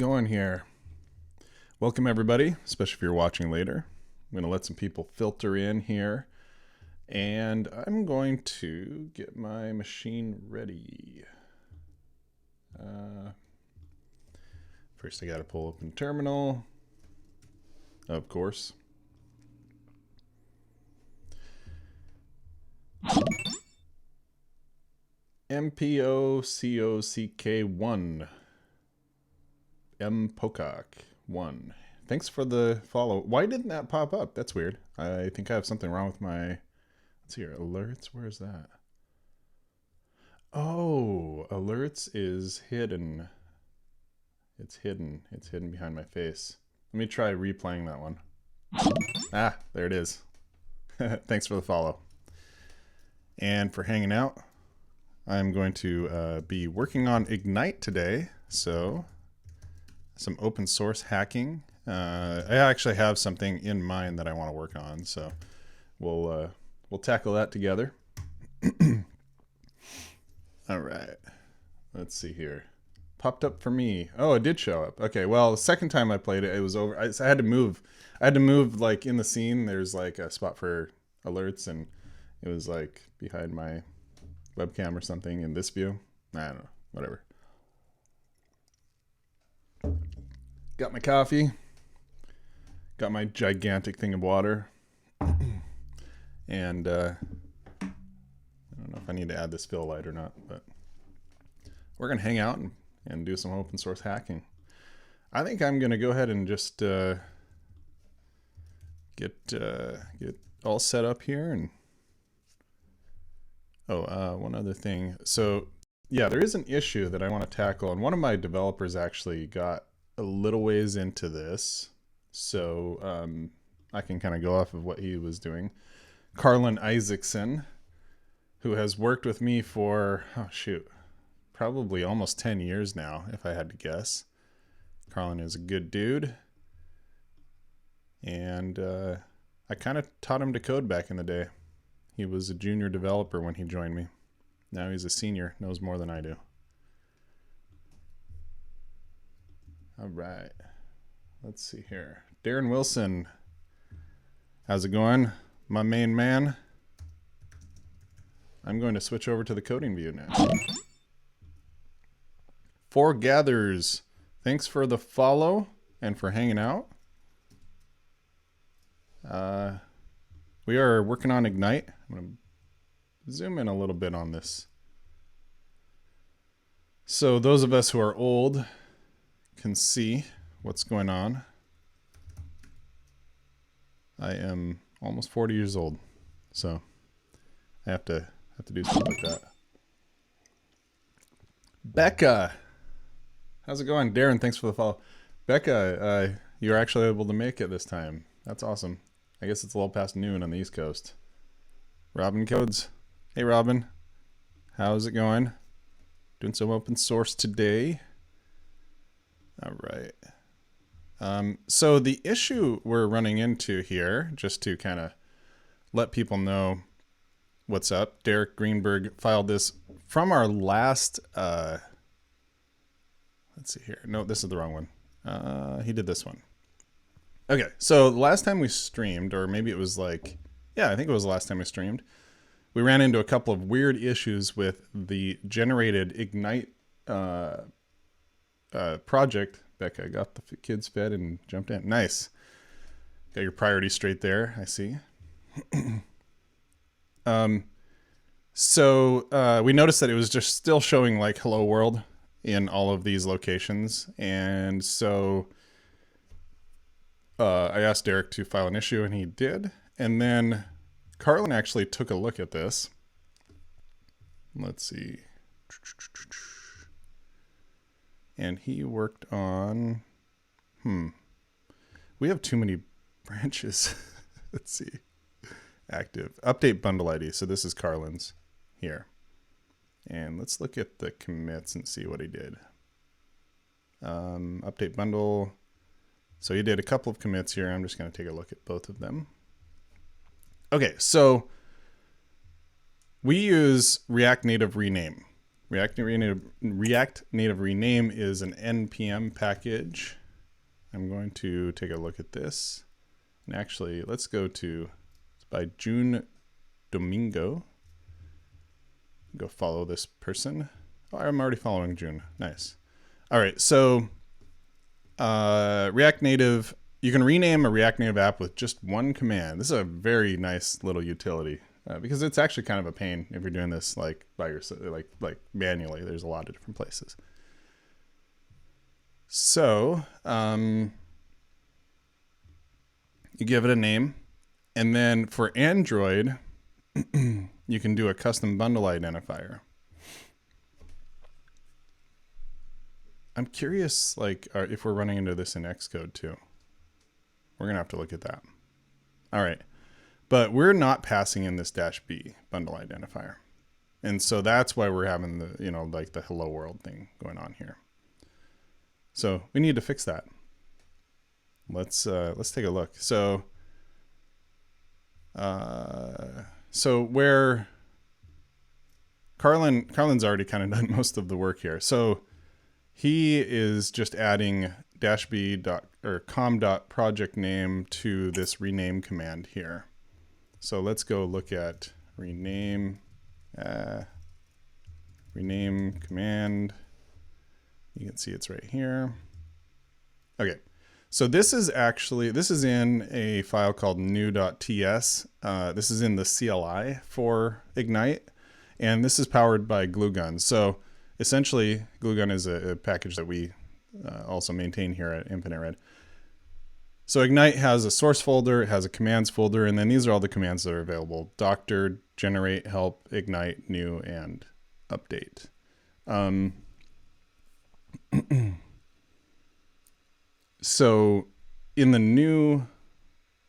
Going here. Welcome everybody, especially if you're watching later. I'm going to let some people filter in here, and I'm going to get my machine ready. First I got to pull open terminal, of course. MPOCOCK1. Mpocock 1. Thanks for the follow. Why didn't that pop up? That's weird. I think I have something wrong with my... Let's see here. Alerts? Where is that? Oh, alerts is hidden. It's hidden. It's hidden behind my face. Let me try replaying that one. Ah, there it is. Thanks for the follow. And for hanging out, I'm going to be working on Ignite today. So, some open source hacking. I actually have something in mind that I want to work on. So, we'll tackle that together. All right. Let's see here. Popped up for me. Oh, it did show up. Okay, well, the second time I played it, it was over. I had to move. I had to move, like, in the scene. There's, like, a spot for alerts, and it was, like, behind my webcam or something in this view. I don't know. Whatever. Got my coffee. Got my gigantic thing of water. And, I don't know if I need to add this fill light or not, but we're going to hang out and do some open source hacking. I think I'm going to go ahead and just get all set up here. And one other thing. So yeah, there is an issue that I want to tackle, and one of my developers actually got a little ways into this, so I can kind of go off of what he was doing. Carlin Isaacson, who has worked with me for, probably almost 10 years now, if I had to guess. Carlin is a good dude. And I kind of taught him to code back in the day. He was a junior developer when he joined me. Now he's a senior, knows more than I do. All right. Let's see here. Darren Wilson. How's it going, my main man? I'm going to switch over to the coding view now. Foregathers, thanks for the follow and for hanging out. We are working on Ignite. I'm going to zoom in a little bit on this. So those of us who are old can see what's going on. I am almost 40 years old, so I have to do something like that. Becca, how's it going? Darren, thanks for the follow. Becca, you're actually able to make it this time. That's awesome. I guess it's a little past noon on the East Coast. Robin Codes. Hey, Robin. How's it going? Doing some open source today. All right. So the issue we're running into here, just to kind of let people know what's up, Derek Greenberg filed this from our last, let's see here. No, this is the wrong one. He did this one. Okay, so the last time we streamed, or maybe it was like, yeah, I think it was the last time we streamed, we ran into a couple of weird issues with the generated Ignite project. Becca got the kids fed and jumped in. Nice. Got your priorities straight there, I see. So we noticed that it was just still showing like hello world in all of these locations. And so I asked Derek to file an issue, and he did. And then Carlin actually took a look at this. Let's see. And he worked on, we have too many branches. Let's see. Active. Update bundle ID. So this is Carlin's here. And let's look at the commits and see what he did. Update bundle. So he did a couple of commits here. I'm just going to take a look at both of them. Okay, so we use React Native Rename. React Native rename is an npm package. I'm going to take a look at this. And actually, let's go to, it's by June Domingo. Go follow this person. Oh, I'm already following June. Nice. All right, so React Native, you can rename a React Native app with just one command. This is a very nice little utility because it's actually kind of a pain if you're doing this like by yourself, like manually. There's a lot of different places. So you give it a name, and then for Android, you can do a custom bundle identifier. I'm curious, like, if we're running into this in Xcode too. We're gonna have to look at that. All right, but we're not passing in this -b bundle identifier, and so that's why we're having the, you know, like the hello world thing going on here. So we need to fix that. Let's take a look. So where Carlin's already kind of done most of the work here. So he is just adding -b com.project name to this rename command here. So let's go look at rename command. You can see it's right here. Okay, so this is in a file called new.ts. This is in the CLI for Ignite, and this is powered by GlueGun. So essentially, GlueGun is a package that we also maintain here at Infinite Red. So Ignite has a source folder, it has a commands folder, and then these are all the commands that are available: doctor, generate, help, ignite, new, and update. So in the new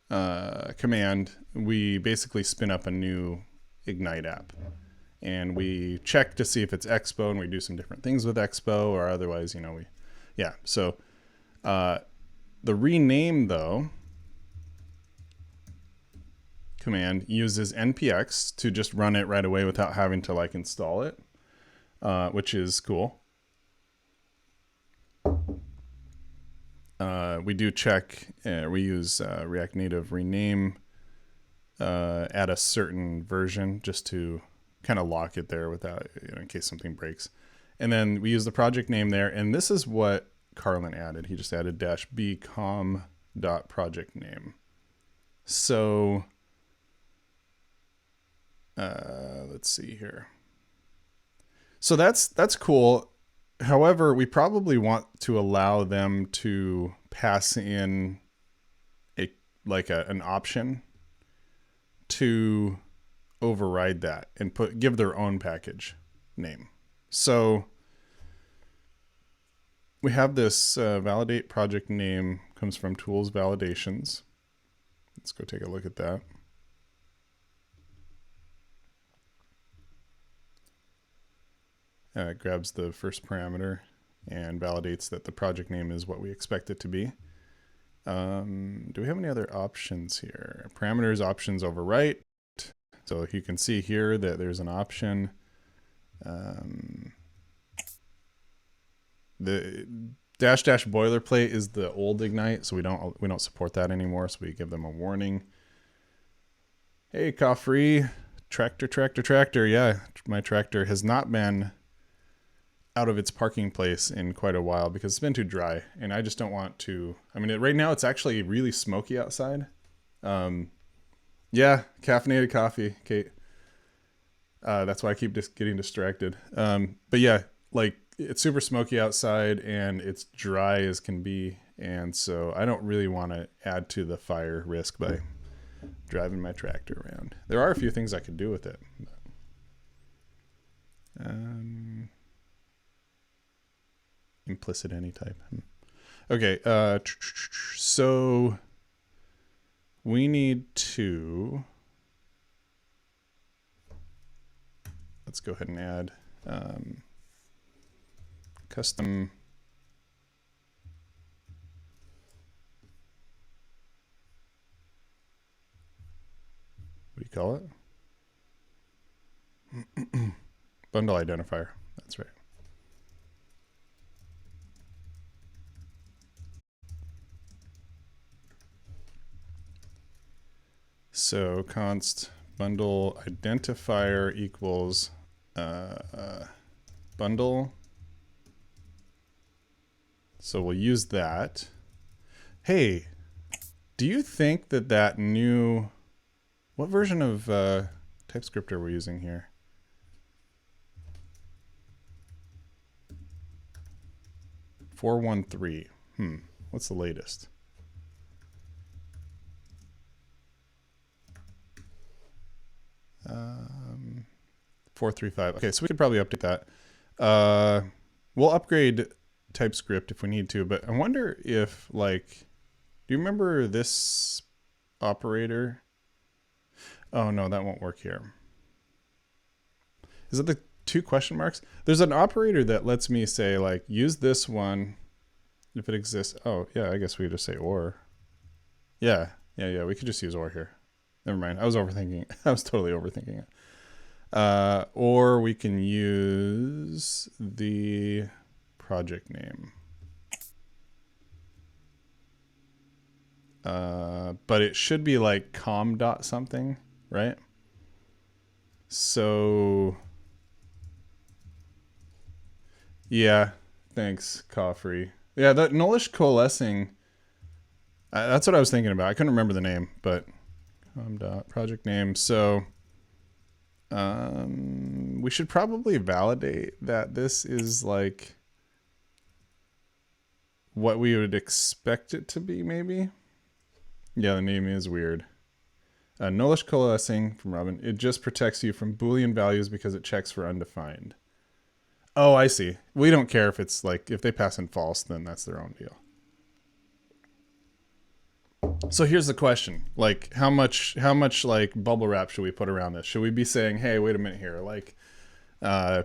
command, we basically spin up a new Ignite app. And we check to see if it's Expo, and we do some different things with Expo, or otherwise, you know, so the rename, though, command uses npx to just run it right away without having to like install it, which is cool. We do check, we use React Native rename at a certain version just to kind of lock it there without, you know, in case something breaks. And then we use the project name there, and this is what Carlin added. He just added -b com.project name. So let's see here. So that's cool. However, we probably want to allow them to pass in an option to override that and give their own package name. So we have this validate project name, comes from tools validations. Let's go take a look at that. It grabs the first parameter and validates that the project name is what we expect it to be. Do we have any other options here? Parameters, options, overwrite. So you can see here that there's an option. The -- boilerplate is the old Ignite, so we don't support that anymore. So we give them a warning. Hey, Coffree, tractor. Yeah, my tractor has not been out of its parking place in quite a while because it's been too dry, and I just don't want to. I mean, right now it's actually really smoky outside. Yeah, caffeinated coffee, Kate. That's why I keep just getting distracted. But yeah, like it's super smoky outside and it's dry as can be, and so I don't really want to add to the fire risk by driving my tractor around. There are a few things I could do with it. Implicit any type. Okay, so we need to, let's go ahead and add custom what do you call it? Bundle identifier. That's right. So const bundle identifier equals bundle. So we'll use that. Hey, do you think that new, what version of TypeScript are we using here? .413. What's the latest? Um, 435. Okay, so we could probably update that. We'll upgrade TypeScript if we need to, but I wonder if, like, do you remember this operator? Oh no, that won't work here. Is it the 2 question marks? There's an operator that lets me say, like, use this one if it exists. Oh yeah, I guess we could just say or. Yeah, we could just use or here. Never mind, I was overthinking. I was totally overthinking it. Or we can use the project name. But it should be like com dot something, right? So yeah, thanks, Coffrey. Yeah, that nullish coalescing, that's what I was thinking about. I couldn't remember the name, but com dot project name. So we should probably validate that this is like what we would expect it to be, maybe. Yeah, the name is weird. Nullish coalescing from Robin. It just protects you from Boolean values because it checks for undefined. Oh, I see. We don't care if it's like, if they pass in false, then that's their own deal. So here's the question. Like, how much like bubble wrap should we put around this? Should we be saying, hey, wait a minute here. Like, this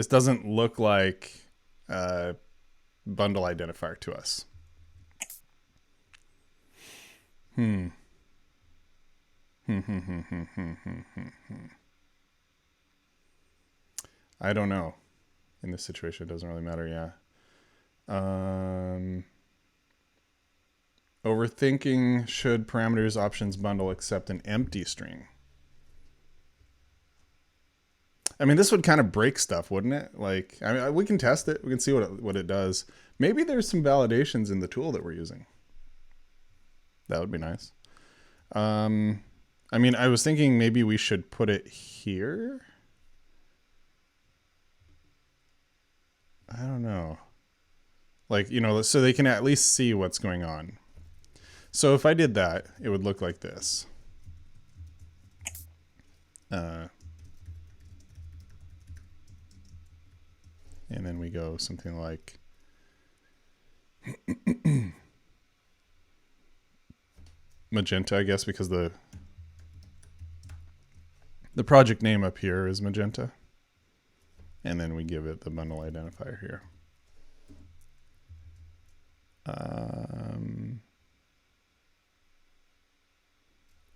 doesn't look like bundle identifier to us. I don't know. In this situation, it doesn't really matter. Yeah. Overthinking, should parameters options bundle accept an empty string? I mean, this would kind of break stuff, wouldn't it? Like, I mean, we can test it. We can see what it does. Maybe there's some validations in the tool that we're using. That would be nice. I mean, I was thinking maybe we should put it here. I don't know. Like, you know, so they can at least see what's going on. So if I did that, it would look like this. And then we go something like magenta, I guess, because the project name up here is magenta. And then we give it the bundle identifier here.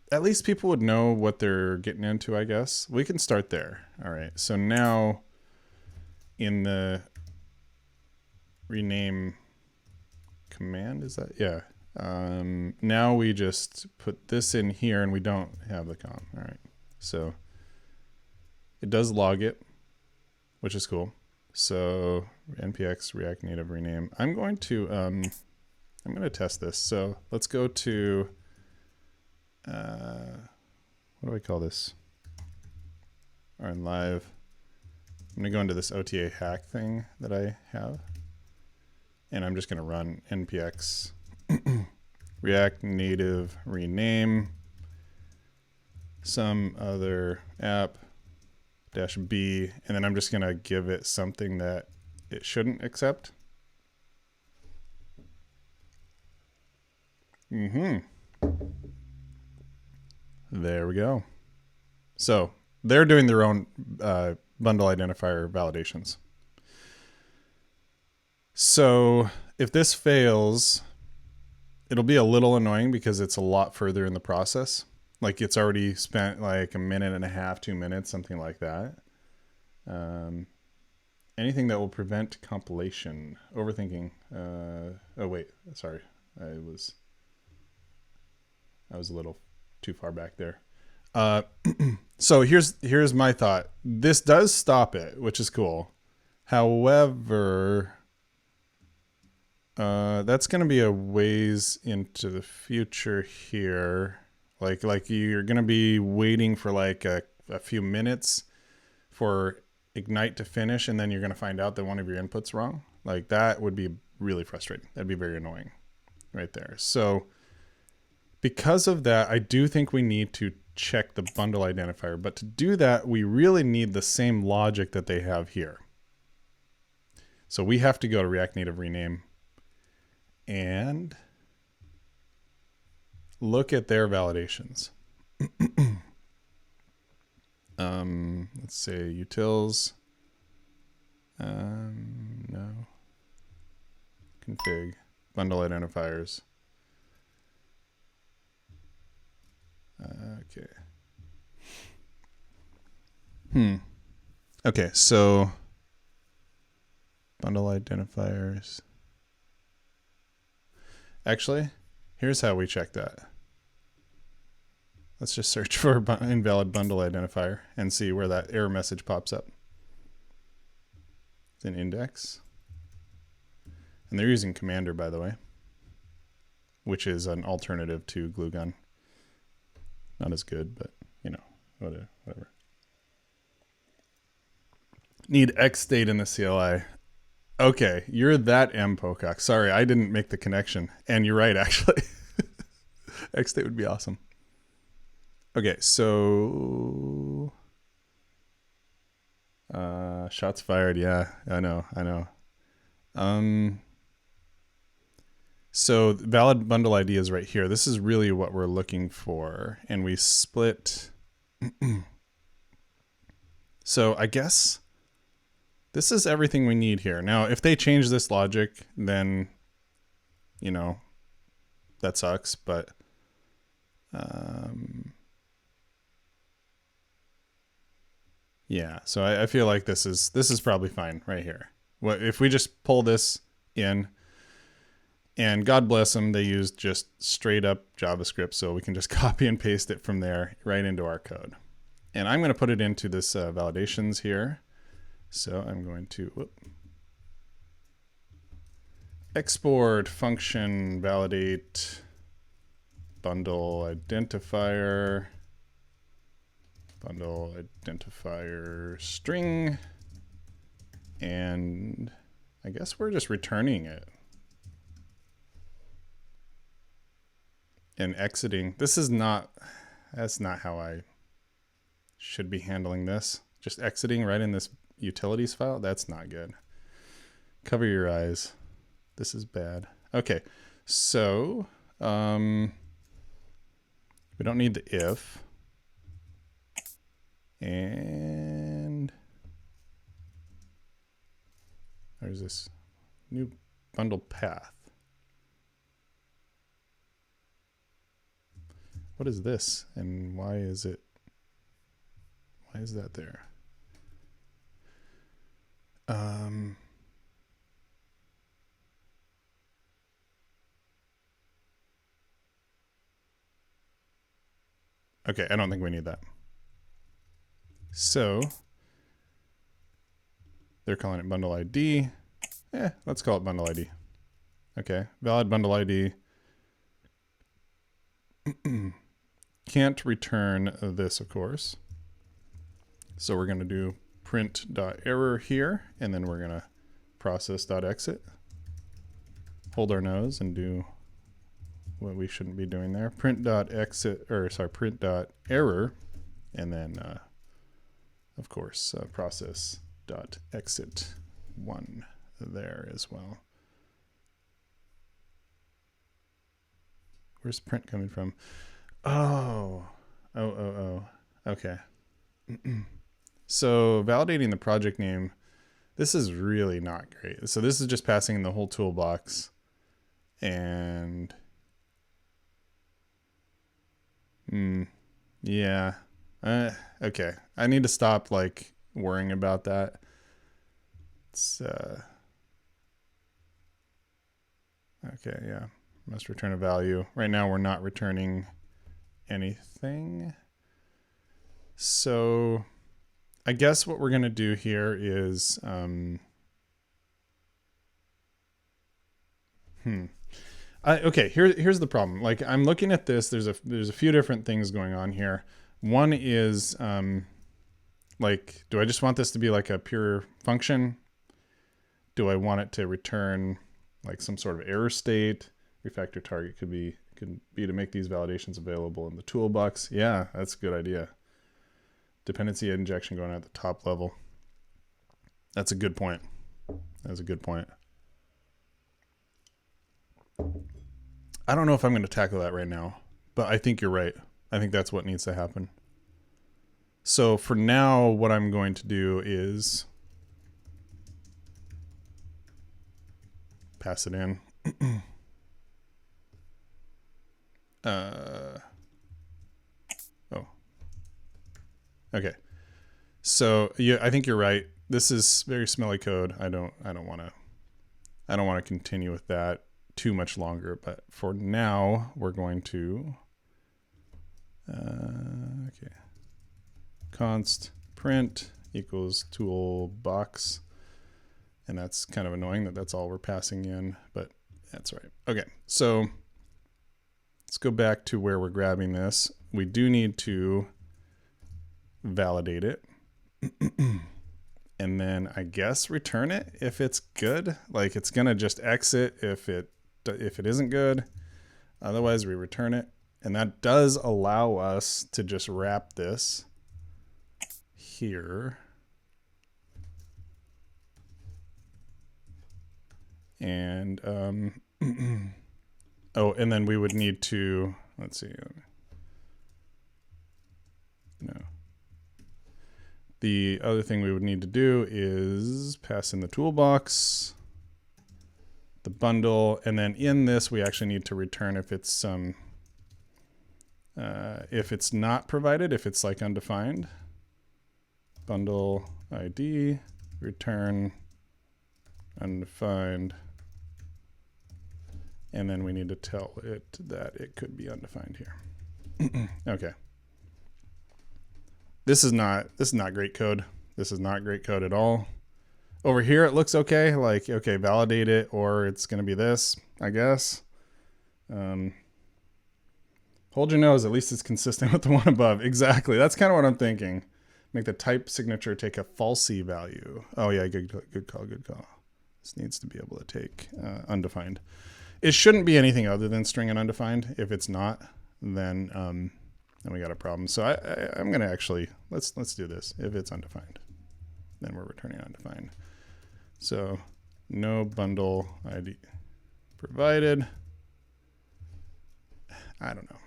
At least people would know what they're getting into, I guess. We can start there. All right. So now in the rename command, is that? Yeah. Now we just put this in here and we don't have the com. All right. So it does log it, which is cool. So npx react native rename. I'm going to test this. So let's go to what do I call this? Run live. I'm gonna go into this OTA hack thing that I have, and I'm just gonna run npx react native rename some other app -b, and then I'm just gonna give it something that it shouldn't accept. There we go. So they're doing their own bundle identifier validations. So if this fails, it'll be a little annoying because it's a lot further in the process. Like it's already spent like a minute and a half, 2 minutes, something like that. Anything that will prevent compilation. Overthinking. Oh wait, sorry. I was a little too far back there. So here's my thought. This does stop it, which is cool. However, that's going to be a ways into the future here. Like you're going to be waiting for like a few minutes for Ignite to finish, and then you're going to find out that one of your inputs wrong. Like that would be really frustrating. That'd be very annoying right there. So because of that, I do think we need to check the bundle identifier. But to do that, we really need the same logic that they have here. So we have to go to React Native Rename and look at their validations. Let's say utils. No. Config. Bundle identifiers. Okay. Okay, so bundle identifiers. Actually, here's how we check that. Let's just search for invalid bundle identifier and see where that error message pops up. It's an index. And they're using Commander, by the way, which is an alternative to GlueGun. Not as good, but you know, whatever. Need X state in the CLI. Okay, you're that M Pocock. Sorry, I didn't make the connection. And you're right, actually. X state would be awesome. Okay, so shots fired. Yeah, I know. So valid bundle ID is right here. This is really what we're looking for, and we split. So I guess this is everything we need here. Now, if they change this logic, then you know that sucks. But yeah, so I feel like this is probably fine right here. What if we just pull this in, and God bless them, they used just straight up JavaScript, so we can just copy and paste it from there right into our code. And I'm going to put it into this validations here. So I'm going to export function validate bundle identifier string, and I guess we're just returning it and exiting. That's not how I should be handling this. Just exiting right in this utilities file. That's not good. Cover your eyes. This is bad. Okay, so we don't need the if. And there's this new bundle path. What is this, and why is that there? Okay, I don't think we need that. So they're calling it bundle ID. Let's call it bundle ID. Okay, valid bundle ID. Can't return this, of course. So we're going to do print.error here, and then we're going to process.exit. Hold our nose and do what we shouldn't be doing there. Print.exit, or sorry, print.error, and then of course process.exit 1 there as well. Where's print coming from? Oh. Okay. So validating the project name, this is really not great. So this is just passing the whole toolbox, and yeah. Okay. I need to stop like worrying about that. It's okay, yeah. Must return a value. Right now we're not returning anything. So I guess what we're gonna do here is okay, here's the problem. Like, I'm looking at this, there's a few different things going on here. One is like, do I just want this to be like a pure function? Do I want it to return like some sort of error state? Refactor target could be to make these validations available in the toolbox. Yeah, that's a good idea. Dependency injection going at the top level. That's a good point. That's a good point. I don't know if I'm going to tackle that right now, but I think you're right. I think that's what needs to happen. So for now, what I'm going to do is pass it in. Oh. Okay. So yeah, I think you're right. This is very smelly code. I don't want to continue with that too much longer, but for now we're going to okay, const print equals toolbox, and that's kind of annoying that that's all we're passing in, but that's right. Okay, so let's go back to where we're grabbing this. We do need to validate it and then I guess return it if it's good. Like, it's gonna just exit if it isn't good. Otherwise we return it, and that does allow us to just wrap this here and oh, and then we would need to, let's see, no, the other thing we would need to do is pass in the toolbox, the bundle, and then in this we actually need to return if it's not provided, if it's like undefined. Bundle ID, return undefined, and then we need to tell it that it could be undefined here. Okay. This is not great code. This is not great code at all. Over here it looks okay, like, okay, validate it, or it's going to be this, I guess. Hold your nose, at least it's consistent with the one above. Exactly, that's kind of what I'm thinking. Make the type signature take a falsy value. Oh yeah, good call, good call. This needs to be able to take undefined. It shouldn't be anything other than string and undefined. If it's not, then we got a problem. So I'm gonna actually, let's do this. If it's undefined, then we're returning undefined. So no bundle ID provided. I don't know.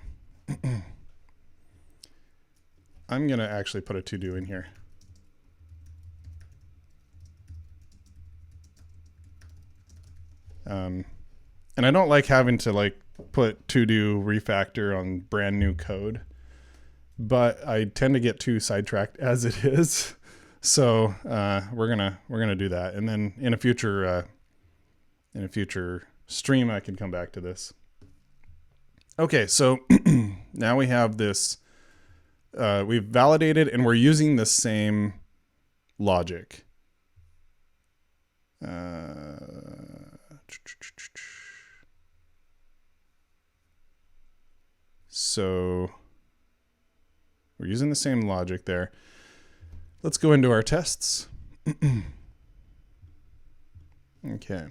I'm gonna actually put a to-do in here. And I don't like having to like put to-do refactor on brand new code, but I tend to get too sidetracked as it is. So we're gonna do that, and then in a future stream I can come back to this. Okay, so now we have this. We've validated, and we're using the same logic. So we're using the same logic there. Let's go into our tests. Okay.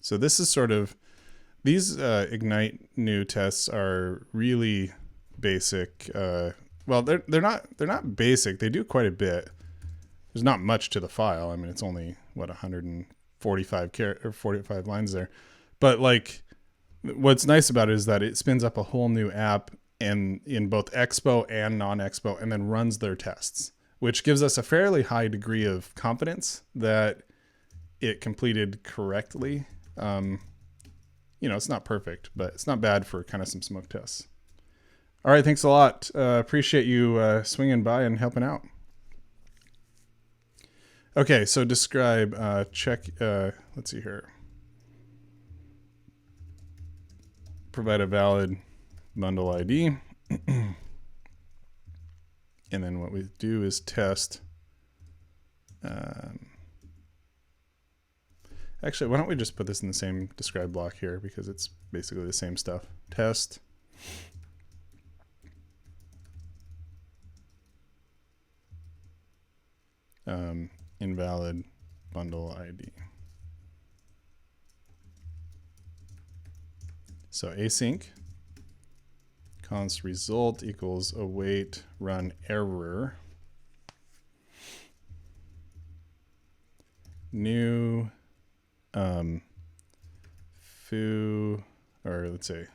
So this is sort of, these Ignite new tests are really basic. Well, they're not basic. They do quite a bit. There's not much to the file. I mean, it's only what 145 lines there. But like, what's nice about it is that it spins up a whole new app and in both Expo and non-Expo, and then runs their tests, which gives us a fairly high degree of confidence that it completed correctly. You know, it's not perfect, but it's not bad for kind of some smoke tests. All right, thanks a lot. Appreciate you swinging by and helping out. Okay, so describe, check, let's see here. Provide a valid bundle ID. And then what we do is test. Actually, why don't we just put this in the same describe block here, because it's basically the same stuff. Test. Invalid bundle ID. So async const result equals await run error. New foo, or let's say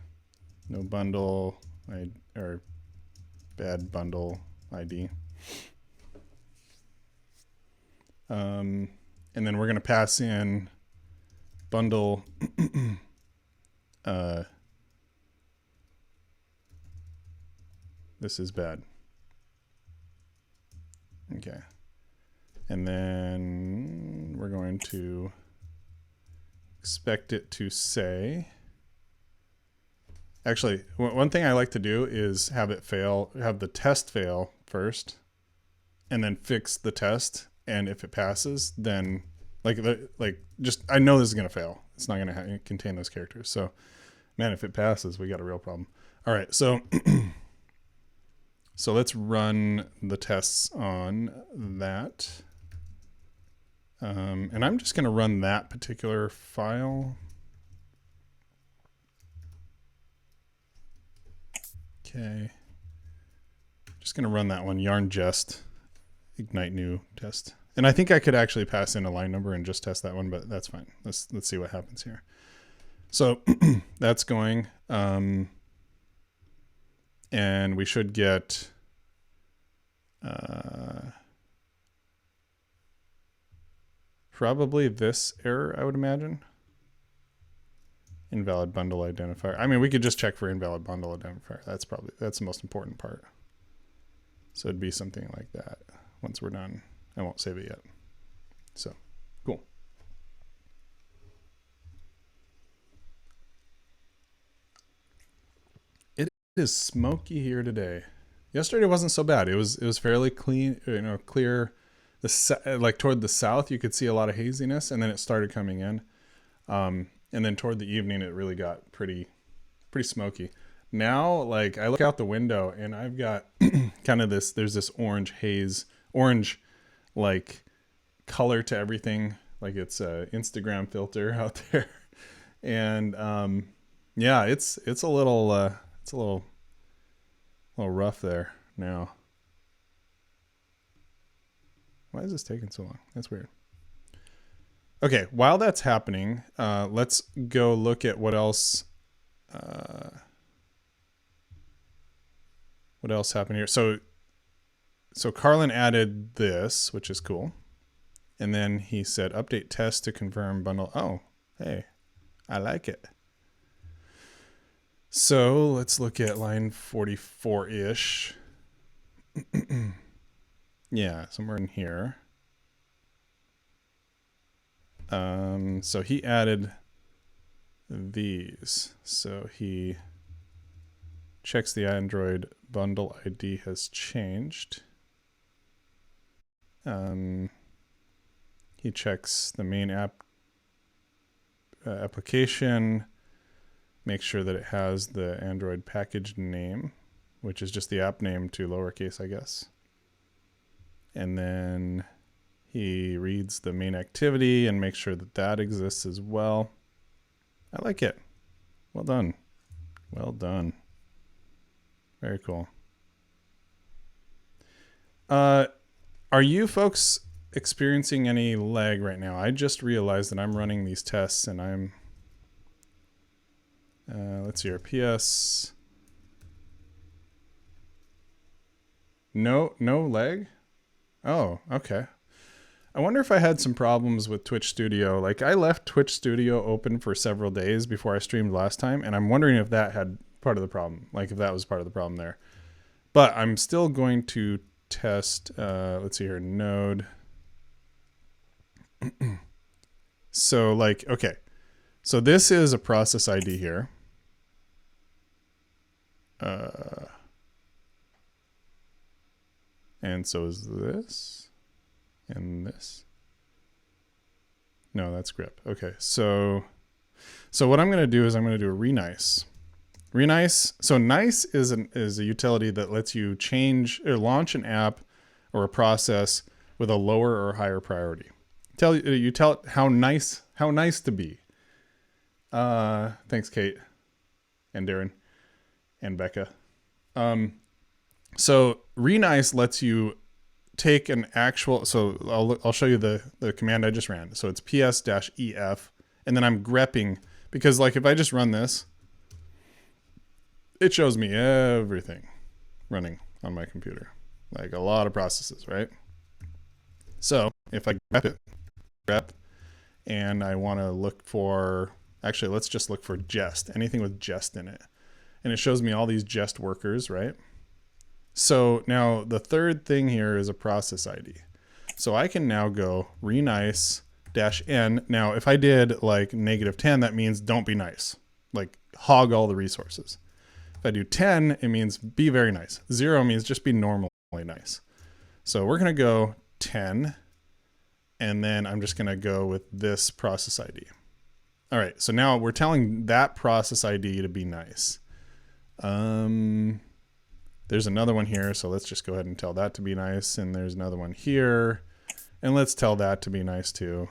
no bundle or bad bundle ID. And then we're going to pass in bundle this is bad. Okay. And then we're going to expect it to say, actually, one thing I like to do is have it fail, have the test fail first, and then fix the test. And if it passes, then just, I know this is going to fail. It's not going to contain those characters. So, man, if it passes, we got a real problem. All right, so so let's run the tests on that. And I'm just going to run that particular file. Okay. Just going to run that one, yarn jest, ignite new test. And I think I could actually pass in a line number and just test that one, but that's fine. Let's see what happens here. So that's going, and we should get probably this error, I would imagine. Invalid bundle identifier. I mean, we could just check for invalid bundle identifier. That's the most important part. So it'd be something like that. Once we're done, I won't save it yet. So cool. It is smoky here today. Yesterday wasn't so bad. It was fairly clean, clear. Like toward the south, you could see a lot of haziness, and then it started coming in. And then toward the evening, it really got pretty smoky. Now, like, I look out the window and I've got kind of there's this orange haze, like color to everything. Like it's a Instagram filter out there. And yeah, it's a little rough there now. Why is this taking so long? That's weird. Okay, while that's happening, let's go look at what else happened here. So Carlin added this, which is cool. And then he said update test to confirm bundle. Oh, hey, I like it. So let's look at line 44-ish. Yeah, somewhere in here. So he added these. So he checks the Android bundle ID has changed. He checks the main application, makes sure that it has the Android package name, which is just the app name to lowercase, I guess. And then he reads the main activity and makes sure that that exists as well. I like it. Well done. Well done. Very cool. Are you folks experiencing any lag right now? I just realized that I'm running these tests and I'm, let's see here, PS. No lag? Oh, okay. I wonder if I had some problems with Twitch Studio. Like I left Twitch Studio open for several days before I streamed last time, and I'm wondering if that had part of the problem. Like if that was part of the problem there. But I'm still going to test, let's see here, node. So like, okay. So this is a process ID here. And so is this and this. No, that's grep. Okay, so what I'm going to do is I'm going to do a renice. Renice. So nice is a utility that lets you change or launch an app or a process with a lower or higher priority. You tell it how nice to be. Thanks, Kate and Darren and Becca. So renice lets you take an actual, so I'll show you the command I just ran. So it's ps-ef, and then I'm grepping, because like if I just run this, it shows me everything running on my computer, like a lot of processes, right? So if I grep, and I want to look for, actually let's just look for jest, anything with jest in it, and it shows me all these jest workers, right? So now the third thing here is a process ID. So I can now go renice -n. Now, if I did like -10, that means don't be nice, like hog all the resources. If I do 10, it means be very nice. 0 means just be normally nice. So we're going to go 10, and then I'm just going to go with this process ID. All right, so now we're telling that process ID to be nice. There's another one here, so let's just go ahead and tell that to be nice. And there's another one here, and let's tell that to be nice too.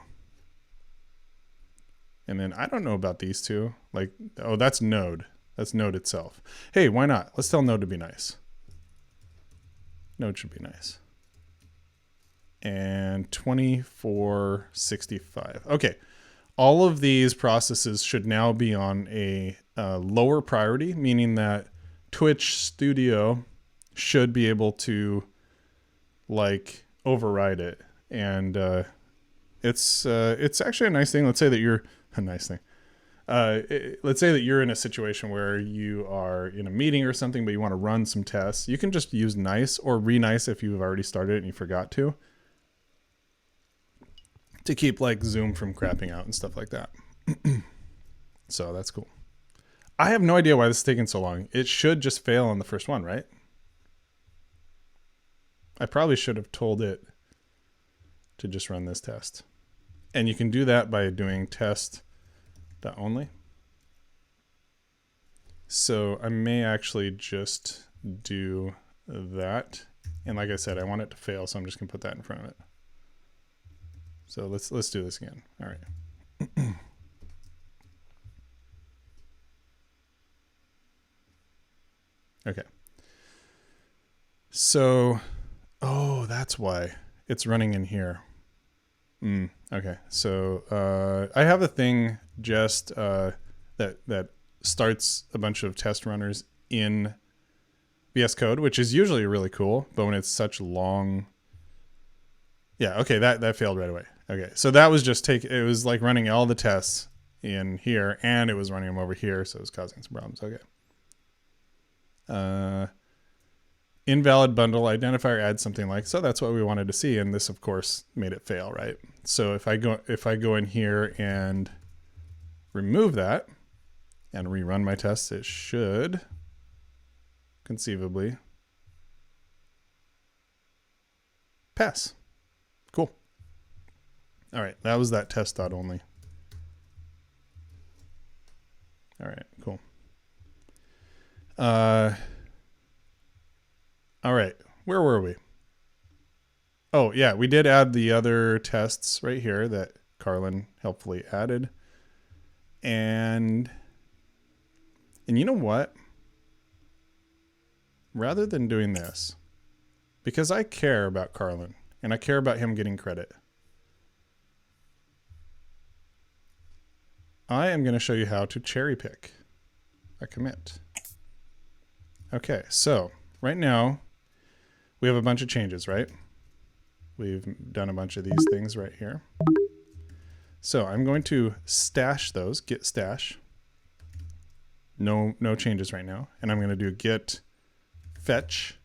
And then I don't know about these two. Like, oh, that's Node. That's Node itself. Hey, why not? Let's tell Node to be nice. Node should be nice. And 2465. Okay, all of these processes should now be on a lower priority, meaning that Twitch Studio should be able to like override it. And it's actually a nice thing. Let's say that you're a nice thing. Let's say that you're in a situation where you are in a meeting or something, but you want to run some tests. You can just use nice or renice if you've already started it and you forgot to keep like Zoom from crapping out and stuff like that. So that's cool. I have no idea why this is taking so long. It should just fail on the first one, right? I probably should have told it to just run this test. And you can do that by doing test.only. So I may actually just do that. And like I said, I want it to fail, so I'm just gonna put that in front of it. So let's do this again. All right. Okay. So, oh, that's why it's running in here. Okay. So I have a thing just that starts a bunch of test runners in VS Code, which is usually really cool, but when it's such long, yeah. Okay, that failed right away. Okay, so that was just it was like running all the tests in here, and it was running them over here, so it was causing some problems. Okay. Invalid bundle identifier adds something like, so that's what we wanted to see, and this of course made it fail, right? So if I go in here and remove that and rerun my tests, it should conceivably pass. Cool. All right, that was that test.only. All right, cool. All right, where were we? Oh yeah, we did add the other tests right here that Carlin helpfully added. And you know what? Rather than doing this, because I care about Carlin and I care about him getting credit, I am going to show you how to cherry pick a commit. Okay, so right now we have a bunch of changes, right? We've done a bunch of these things right here. So I'm going to stash those, git stash. No changes right now. And I'm going to do git fetch,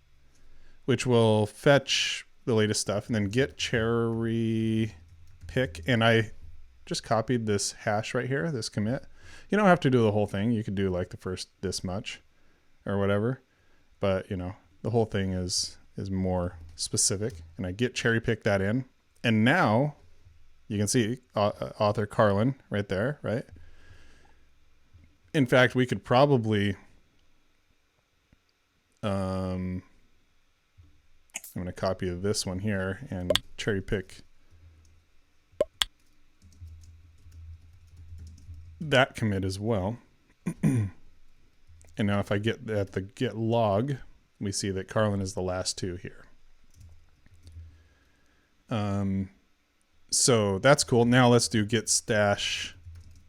which will fetch the latest stuff, and then git cherry pick. And I just copied this hash right here, this commit. You don't have to do the whole thing. You could do like the first this much or whatever. But, you know, the whole thing is more specific. And I git cherry pick that in. And now you can see author Carlin right there, right? In fact, we could probably, I'm going to copy this one here and cherry pick that commit as well. And now if I get at the git log, we see that Carlin is the last two here. So that's cool. Now let's do git stash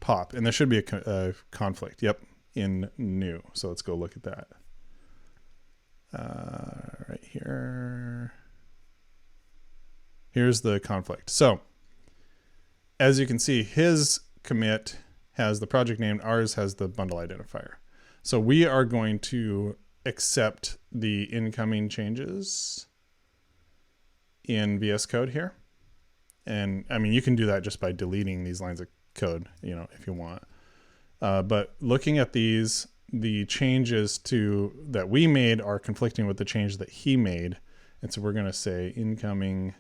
pop. And there should be a conflict. Yep, in new. So let's go look at that. Right here. Here's the conflict. So as you can see, his commit has the project name, ours has the bundle identifier. So we are going to accept the incoming changes in VS Code here. And I mean, you can do that just by deleting these lines of code, you know, if you want. But looking at these, the changes that we made are conflicting with the change that he made. And so we're going to say incoming,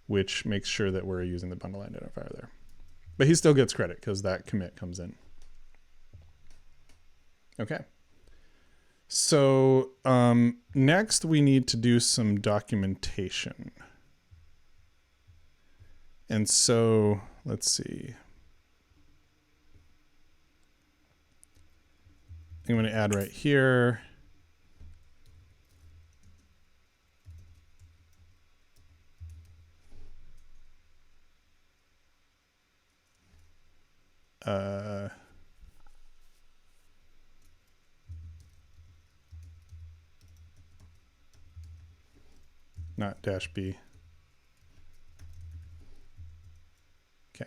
which makes sure that we're using the bundle identifier there. But he still gets credit because that commit comes in. Okay. So next we need to do some documentation. And so let's see. I'm going to add right here. Not dash B. Okay.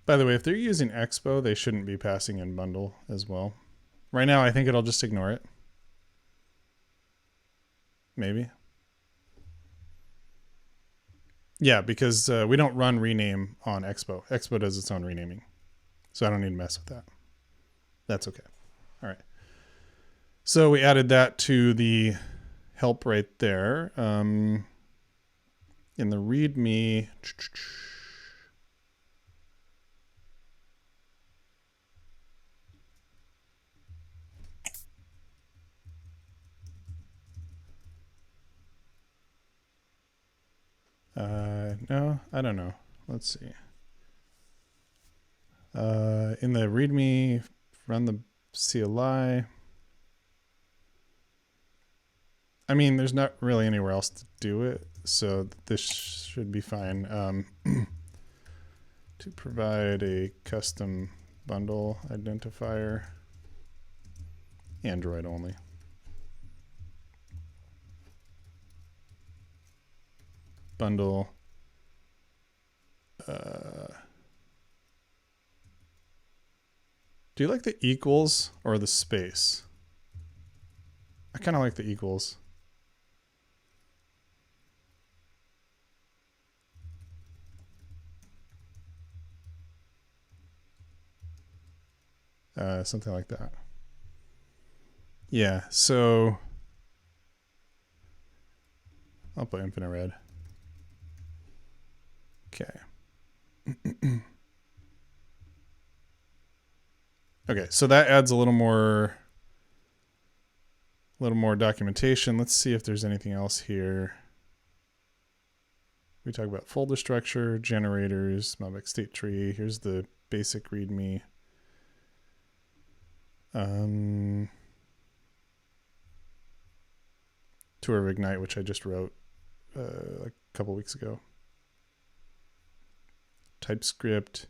By the way, if they're using Expo, they shouldn't be passing in bundle as well. Right now, I think it'll just ignore it. Maybe. Yeah, because we don't run rename on Expo. Expo does its own renaming. So I don't need to mess with that. That's okay. All right. So we added that to the help right there. In the README, no, I don't know. Let's see. In the README, run the CLI. I mean, there's not really anywhere else to do it, so this should be fine. To provide a custom bundle identifier, Android only. Bundle. Do you like the equals or the space? I kind of like the equals. Something like that. Yeah, so I'll put infinite red. Okay. Okay, so that adds a little more documentation. Let's see if there's anything else here. We talk about folder structure, generators, Malbec state tree. Here's the basic README. Tour of Ignite, which I just wrote a couple weeks ago. TypeScript.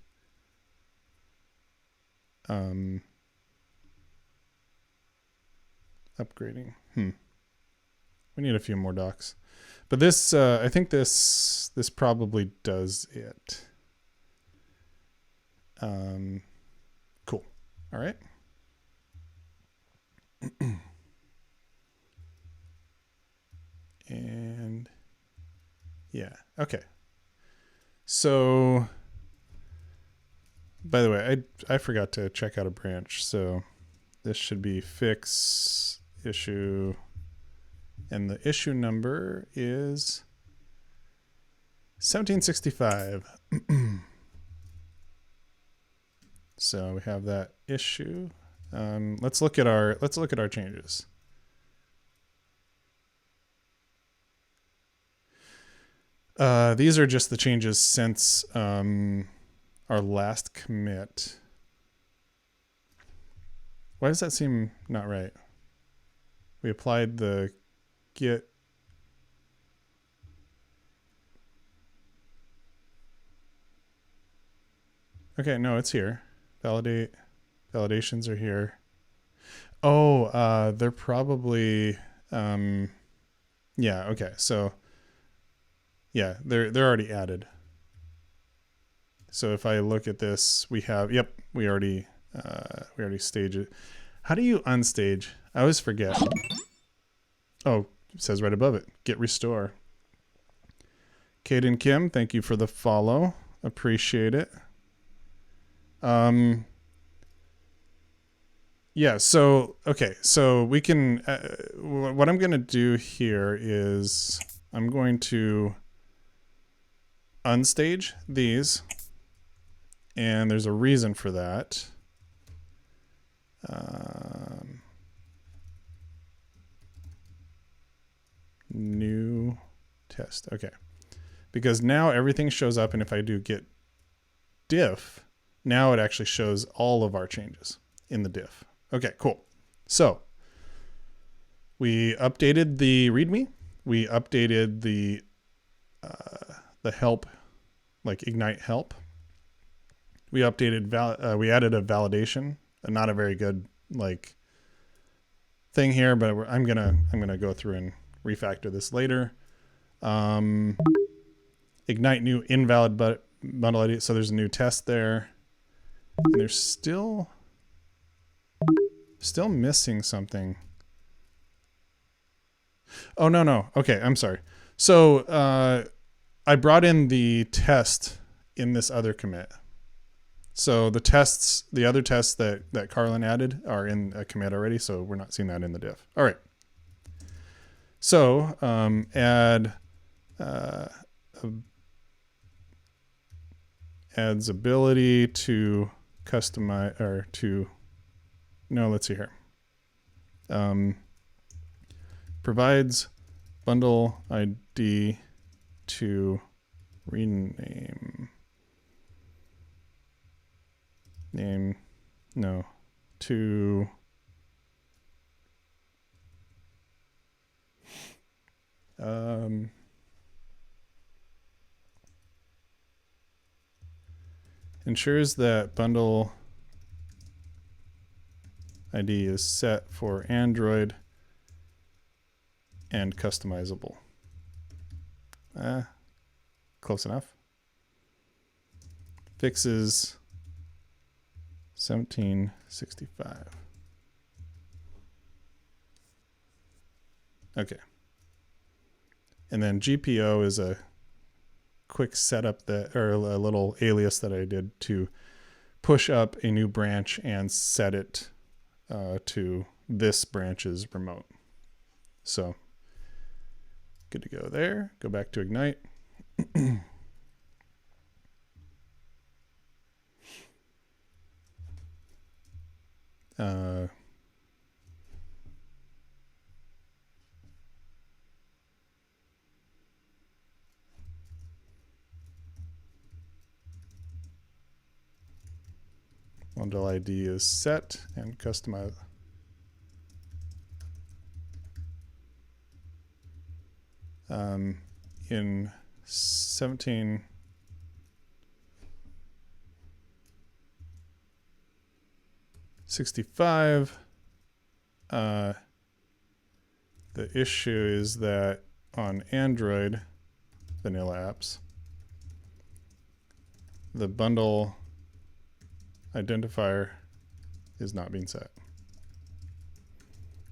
Upgrading. We need a few more docs. But this, I think this probably does it. Cool. All right. And yeah, okay. So, by the way, I forgot to check out a branch. So this should be fix issue, and the issue number is 1765. So we have that issue. Let's look at our changes. These are just the changes since our last commit. Why does that seem not right? We applied the Git. Okay, no, it's here. Validations are here. Oh, they're probably, yeah, okay. So yeah, they're already added. So if I look at this, we have, yep, we already stage it. How do you unstage? I always forget. Oh, it says right above it, Git Restore. Caden Kim, thank you for the follow. Appreciate it. Yeah, so, okay, so we can, what I'm going to do here is I'm going to unstage these, and there's a reason for that. New test, okay. Because now everything shows up, and if I do git diff, now it actually shows all of our changes in the diff. Okay, cool. So we updated the README. We updated the help, like Ignite help. We updated we added a validation, not a very good like thing here, but I'm gonna go through and refactor this later. Ignite new invalid bundle ID. So there's a new test there. And there's still missing something. Oh, no. Okay, I'm sorry. So I brought in the test in this other commit. So the tests, the other tests that Carlin added are in a commit already, so we're not seeing that in the diff. All right. So add adds ability to customize, or to, no, let's see here. Provides bundle ID to rename to ensures that bundle ID is set for Android and customizable. Close enough. Fixes 1765. Okay. And then GPO is a quick setup that, or a little alias that I did to push up a new branch and set it to this branch's remote. So good to go there. Go back to Ignite. Bundle ID is set and customize. In 1765, the issue is that on Android vanilla apps, the bundle identifier is not being set.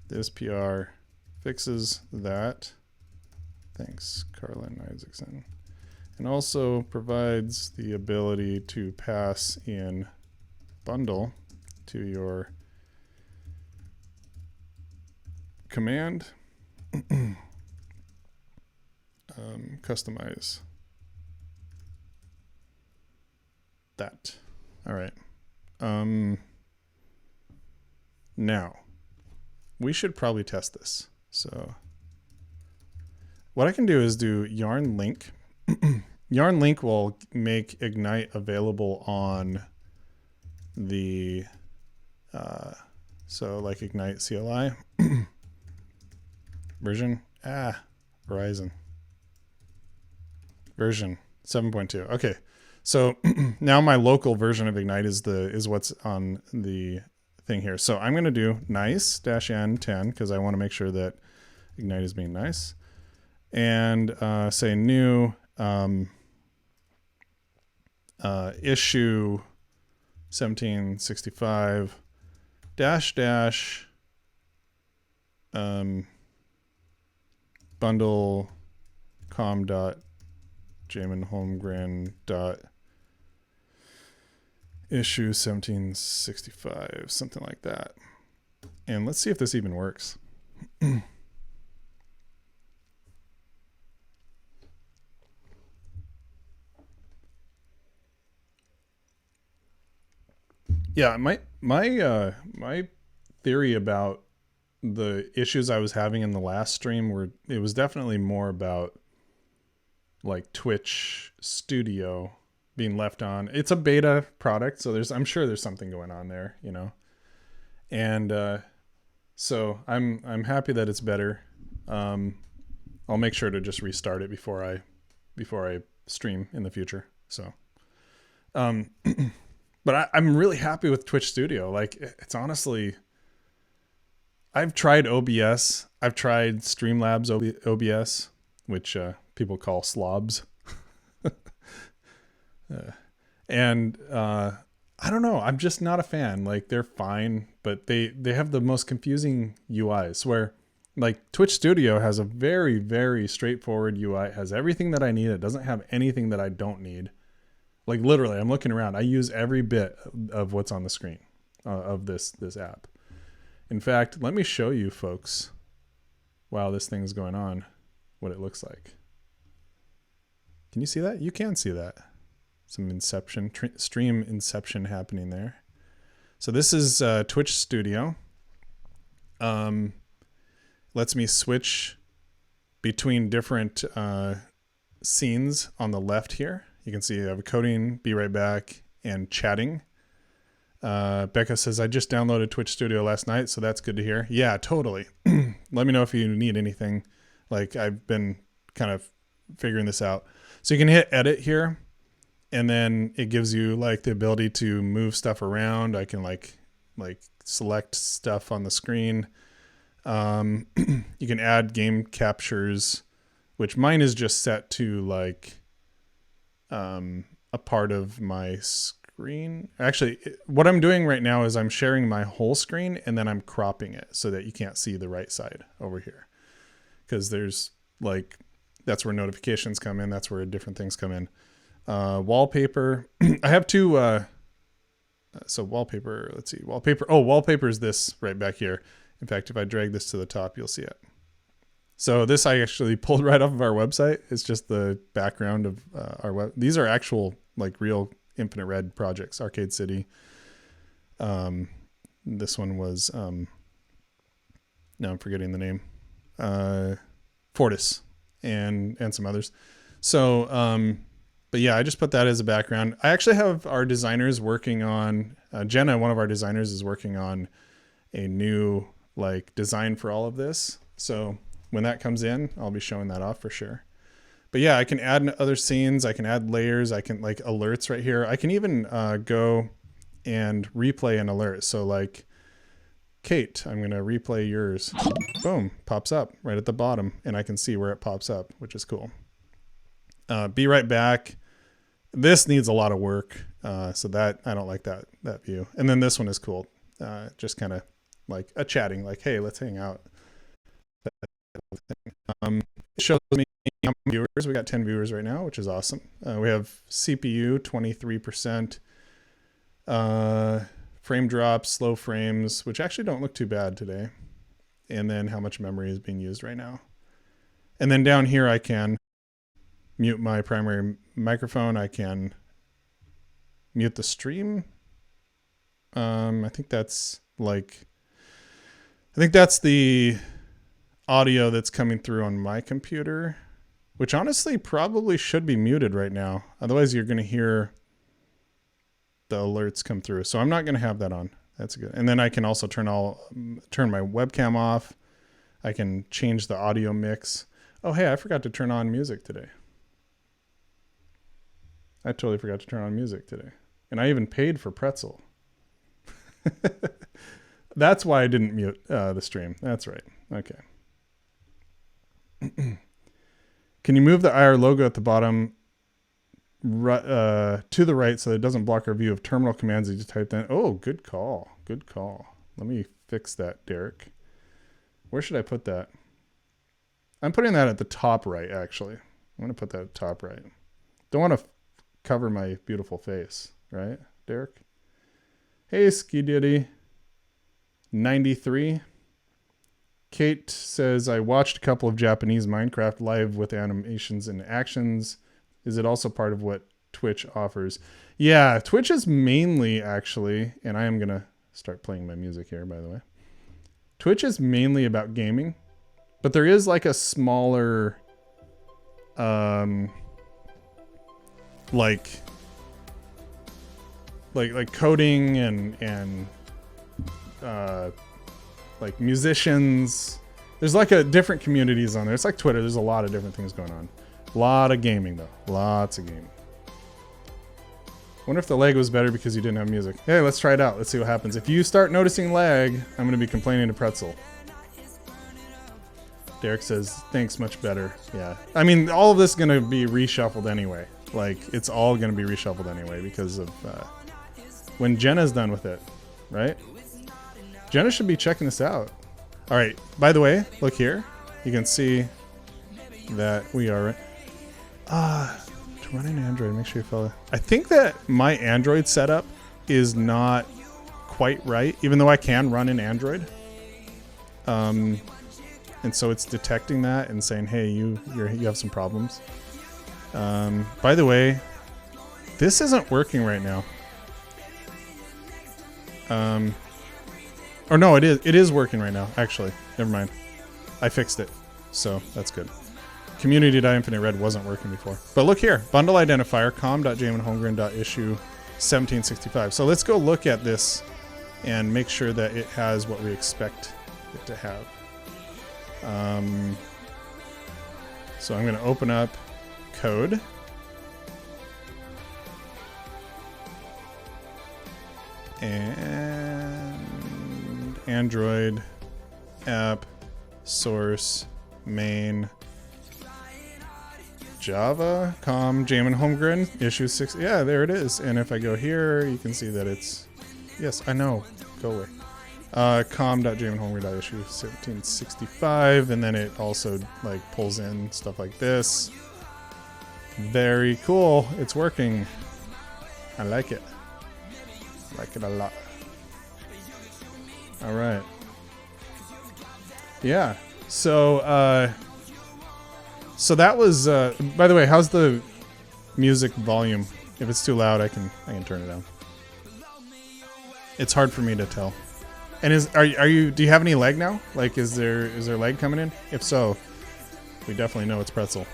This PR fixes that. Thanks, Carlin Isaacson. And also provides the ability to pass in bundle to your command. Customize that. All right. Now, we should probably test this. So what I can do is do yarn link. Yarn link will make Ignite available on the, so like Ignite CLI version, Verizon version 7.2. Okay. So now my local version of Ignite is what's on the thing here. So I'm going to do nice-n10 because I want to make sure that Ignite is being nice. And say new issue 1765 dash bundle com dot Jamon Holmgren dot issue 1765, something like that. And let's see if this even works. Yeah, my theory about the issues I was having in the last stream it was definitely more about like Twitch Studio being left on. It's a beta product, so I'm sure there's something going on there, you know. And so I'm happy that it's better. I'll make sure to just restart it before I stream in the future. So but I'm really happy with Twitch Studio. Like, it's honestly, I've tried OBS. I've tried Streamlabs OBS, which people call slobs. And I don't know. I'm just not a fan. Like, they're fine, but they have the most confusing UIs where, like, Twitch Studio has a very, very straightforward UI. It has everything that I need. It doesn't have anything that I don't need. Like, literally, I'm looking around. I use every bit of what's on the screen of this app. In fact, let me show you folks, while this thing's going on, what it looks like. Can you see that? You can see that. Some inception, stream inception happening there. So this is Twitch Studio. Lets me switch between different scenes on the left here. You can see I have coding, be right back, and chatting. Becca says, I just downloaded Twitch Studio last night, so that's good to hear. Yeah, totally. Let me know if you need anything. Like, I've been kind of figuring this out. So you can hit edit here, and then it gives you like the ability to move stuff around. I can like select stuff on the screen. You can add game captures, which mine is just set to like a part of my screen. Actually, what I'm doing right now is I'm sharing my whole screen and then I'm cropping it so that you can't see the right side over here. Because there's like, that's where notifications come in. That's where different things come in. Wallpaper. I have two. So wallpaper, let's see. Wallpaper. Oh, wallpaper is this right back here. In fact, if I drag this to the top, you'll see it. So this I actually pulled right off of our website. It's just the background of our web. These are actual, like, real Infinite Red projects. Arcade City. This one was, now I'm forgetting the name. Fortis and some others. So, but yeah, I just put that as a background. I actually have our designers working on, Jenna, one of our designers, is working on a new like design for all of this. So when that comes in, I'll be showing that off for sure. But yeah, I can add other scenes. I can add layers. I can like alerts right here. I can even go and replay an alert. So like Kate, I'm going to replay yours. Boom, pops up right at the bottom, and I can see where it pops up, which is cool. Be right back. This needs a lot of work, so that I don't like that view. And then this one is cool, just kind of like a chatting, like, hey, let's hang out. It shows me how many viewers. We got 10 viewers right now, which is awesome. We have CPU 23%, frame drops, slow frames, which actually don't look too bad today. And then how much memory is being used right now. And then down here, I can mute my primary microphone. I can mute the stream. I think that's the audio that's coming through on my computer, which honestly probably should be muted right now. Otherwise you're going to hear the alerts come through. So I'm not going to have that on. That's good. And then I can also turn my webcam off. I can change the audio mix. Oh, hey, I forgot to turn on music today. I totally forgot to turn on music today. And I even paid for Pretzel. That's why I didn't mute the stream. That's right. Okay. Can you move the IR logo at the bottom to the right so that it doesn't block our view of terminal commands that you typed in? Oh, good call. Good call. Let me fix that, Derek. Where should I put that? I'm putting that at the top right, actually. I'm going to put that at the top right. Don't want to cover my beautiful face, right, Derek? Hey, Ski Diddy. 93. Kate says, I watched a couple of Japanese Minecraft live with animations and actions. Is it also part of what Twitch offers? Yeah, Twitch is mainly actually, and I am going to start playing my music here, by the way. Twitch is mainly about gaming, but there is like a smaller, like coding and like musicians. There's like a different communities on there. It's like Twitter. There's a lot of different things going on. A lot of gaming though. Lots of gaming. Wonder if the lag was better because you didn't have music. Hey, let's try it out. Let's see what happens. If you start noticing lag, I'm going to be complaining to Pretzel. Derek says, thanks, much better. Yeah. I mean, all of this is going to be reshuffled anyway. Like, it's all going to be reshuffled anyway because of when Jenna's done with it, right? Jenna should be checking this out. All right. By the way, look here. You can see that we are... to run an Android, make sure you follow. I think that my Android setup is not quite right, even though I can run an Android. And so it's detecting that and saying, hey, you have some problems. By the way, this isn't working right now. Or no, it is working right now, actually. Never mind. I fixed it. So that's good. Community.infinite red wasn't working before. But look here, bundle identifier, com.jamonholmgren.issue 1765. So let's go look at this and make sure that it has what we expect it to have. So I'm going to open up code. And Android app source main Java com Jamon Holmgren issue 6. Yeah, there it is. And if I go here, you can see that it's, yes, I know, go away. com.jamonholmgren.issue 1765, and then it also like pulls in stuff like this. Very cool. It's working. I like it. I like it a lot. All right. Yeah. So so that was by the way, how's the music volume? If it's too loud, I can turn it down. It's hard for me to tell. And do you have any lag now? Like is there lag coming in? If so, we definitely know it's Pretzel.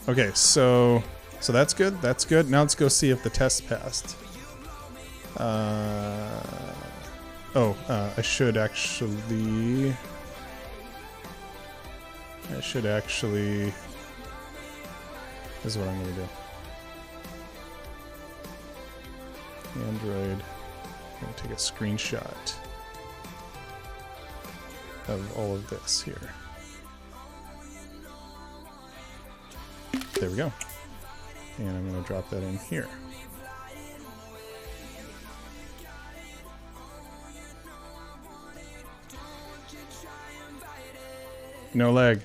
Okay, so that's good. That's good. Now let's go see if the test passed. I should actually. This is what I'm gonna do. Android. I'm going to take a screenshot of all of this here. There we go. And I'm going to drop that in here. No lag.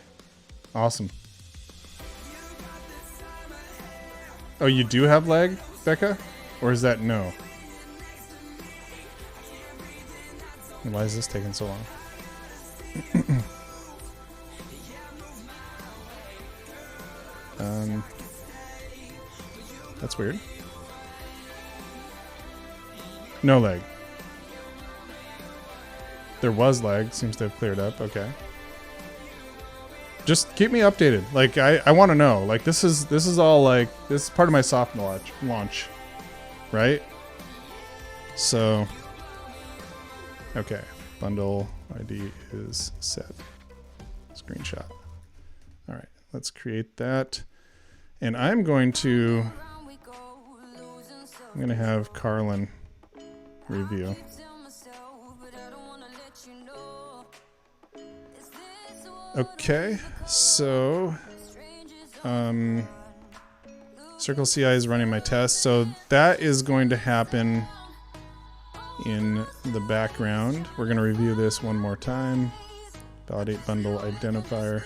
Awesome. Oh, you do have lag, Becca? Or is that no? Why is this taking so long? That's weird. No lag. There was lag. Seems to have cleared up. Okay. Just keep me updated. Like I want to know. Like this is all like this is part of my soft launch, right? So okay, bundle ID is set. Screenshot. All right, let's create that, and I'm going to have Carlin review. Okay, so Circle CI is running my test, so that is going to happen in the background. We're going to review this one more time. Validate bundle identifier.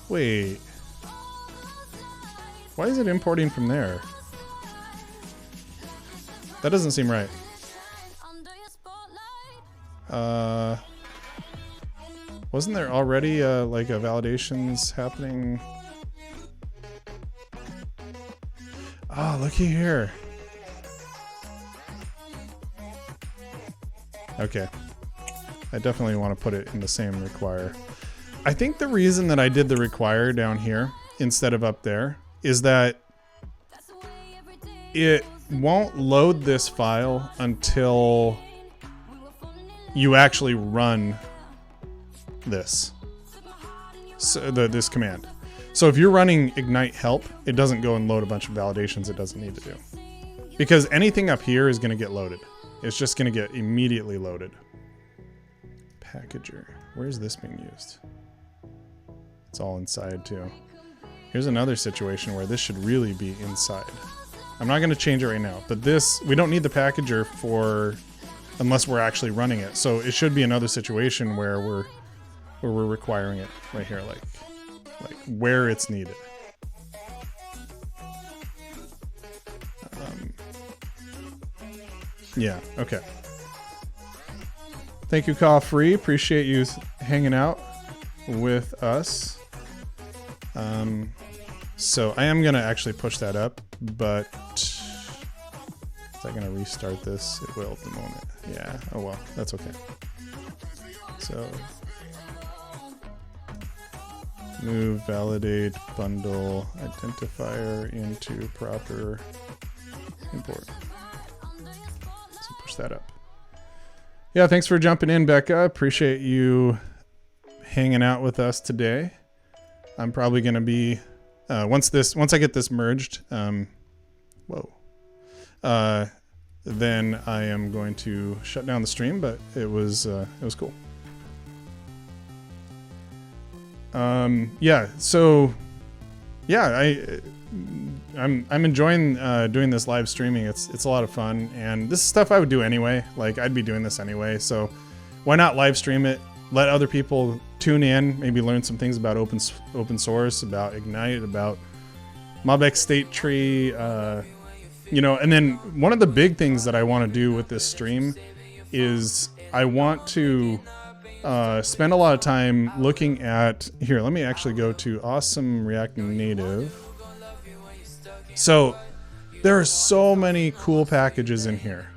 Wait, why is it importing from there? That doesn't seem right. Wasn't there already like a validations happening? Oh, looky here. Okay. I definitely want to put it in the same require. I think the reason that I did the require down here instead of up there is that it won't load this file until you actually run this, so this command. So if you're running ignite help, it doesn't go and load a bunch of validations it doesn't need to do, because anything up here is going to get loaded. It's just going to get immediately loaded. Packager, where's this being used? It's all inside too. Here's another situation where this should really be inside. I'm not going to change it right now, but this, we don't need the packager for unless we're actually running it. So it should be another situation where we're requiring it right here, like where it's needed. Yeah, okay. Thank you, Call Free. Appreciate you hanging out with us. So I am gonna actually push that up, but is that gonna restart this? It will at the moment. Yeah, oh well, that's okay. So move validate bundle identifier into proper import. So push that up. Yeah, thanks for jumping in, Becca. Appreciate you hanging out with us today. I'm probably going to be once I get this merged, then I am going to shut down the stream. But it was cool. Yeah. So yeah, I'm enjoying doing this live streaming. It's a lot of fun, and this is stuff I would do anyway. Like I'd be doing this anyway. So why not live stream it? Let other people tune in, maybe learn some things about open source, about Ignite, about MobX State Tree, you know. And then one of the big things that I want to do with this stream is I want to spend a lot of time looking at here. Let me actually go to Awesome React Native. So there are so many cool packages in here.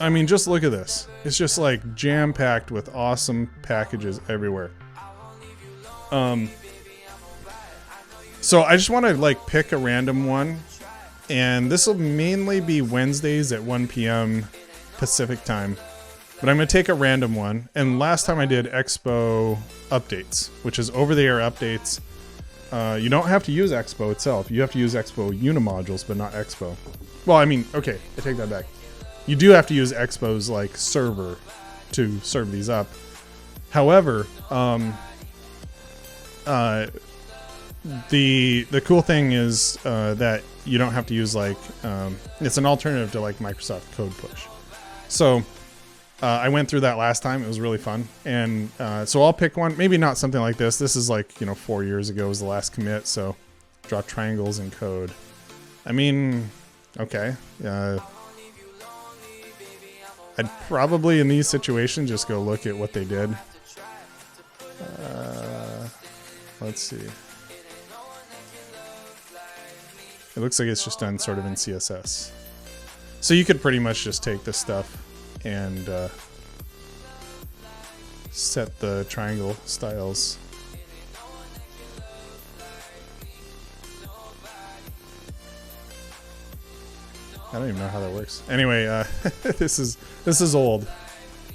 I mean, just look at this. It's just like jam-packed with awesome packages everywhere. So I just want to like pick a random one, and this will mainly be Wednesdays at 1 p.m. Pacific time. But I'm going to take a random one. And last time I did Expo updates, which is over-the-air updates. you don't have to use Expo itself. You have to use Expo unimodules, but not Expo. Well, I mean, okay, I take that back. You do have to use Expo's like server to serve these up. However, the cool thing is that you don't have to use like it's an alternative to like Microsoft Code Push. So I went through that last time. It was really fun, and so I'll pick one. Maybe not something like this. This is like 4 years ago was the last commit. So draw triangles in code. I mean, okay. I'd probably in these situations just go look at what they did. Let's see. It looks like it's just done sort of in CSS. So you could pretty much just take this stuff and set the triangle styles. I don't even know how that works. Anyway, this is old.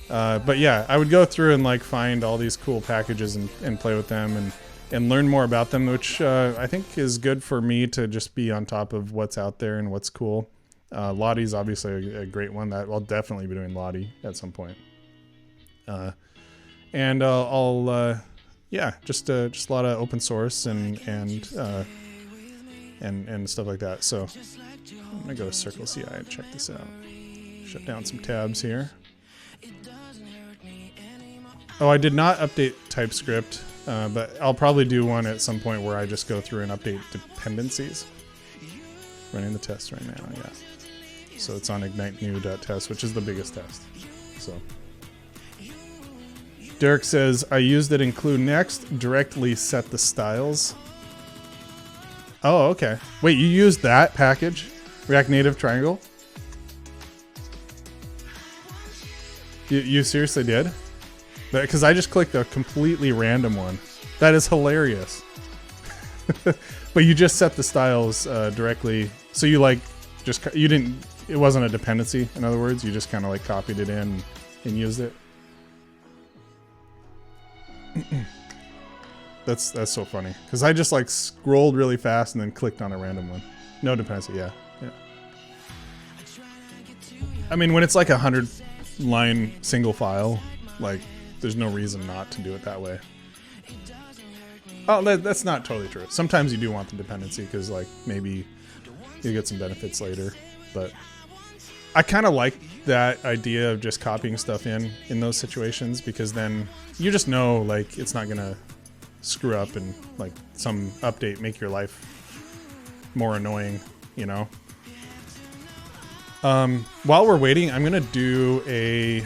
But yeah, I would go through and like find all these cool packages and play with them and learn more about them, which I think is good for me to just be on top of what's out there and what's cool. Lottie's obviously a great one that I'll definitely be doing Lottie at some point. And I'll just a lot of open source and stuff like that. So I'm gonna go to Circle CI and check this out. Shut down some tabs here. Oh, I did not update TypeScript, but I'll probably do one at some point where I just go through and update dependencies. Running the test right now, yeah. So it's on ignite new.test, which is the biggest test. So Derek says, I used it include next, directly set the styles. Oh, okay. Wait, you used that package? React Native Triangle? You seriously did? Because I just clicked a completely random one. That is hilarious. But you just set the styles directly. So you like you didn't. It wasn't a dependency. In other words, you just kind of like copied it in and used it. That's so funny because I just like scrolled really fast and then clicked on a random one. No dependency. Yeah. I mean, when it's like 100-line single file, like there's no reason not to do it that way. Oh, that's not totally true. Sometimes you do want the dependency because like maybe you get some benefits later, but I kind of like that idea of just copying stuff in those situations because then you just know like it's not gonna screw up and like some update make your life more annoying, you know. While we're waiting, I'm gonna do this.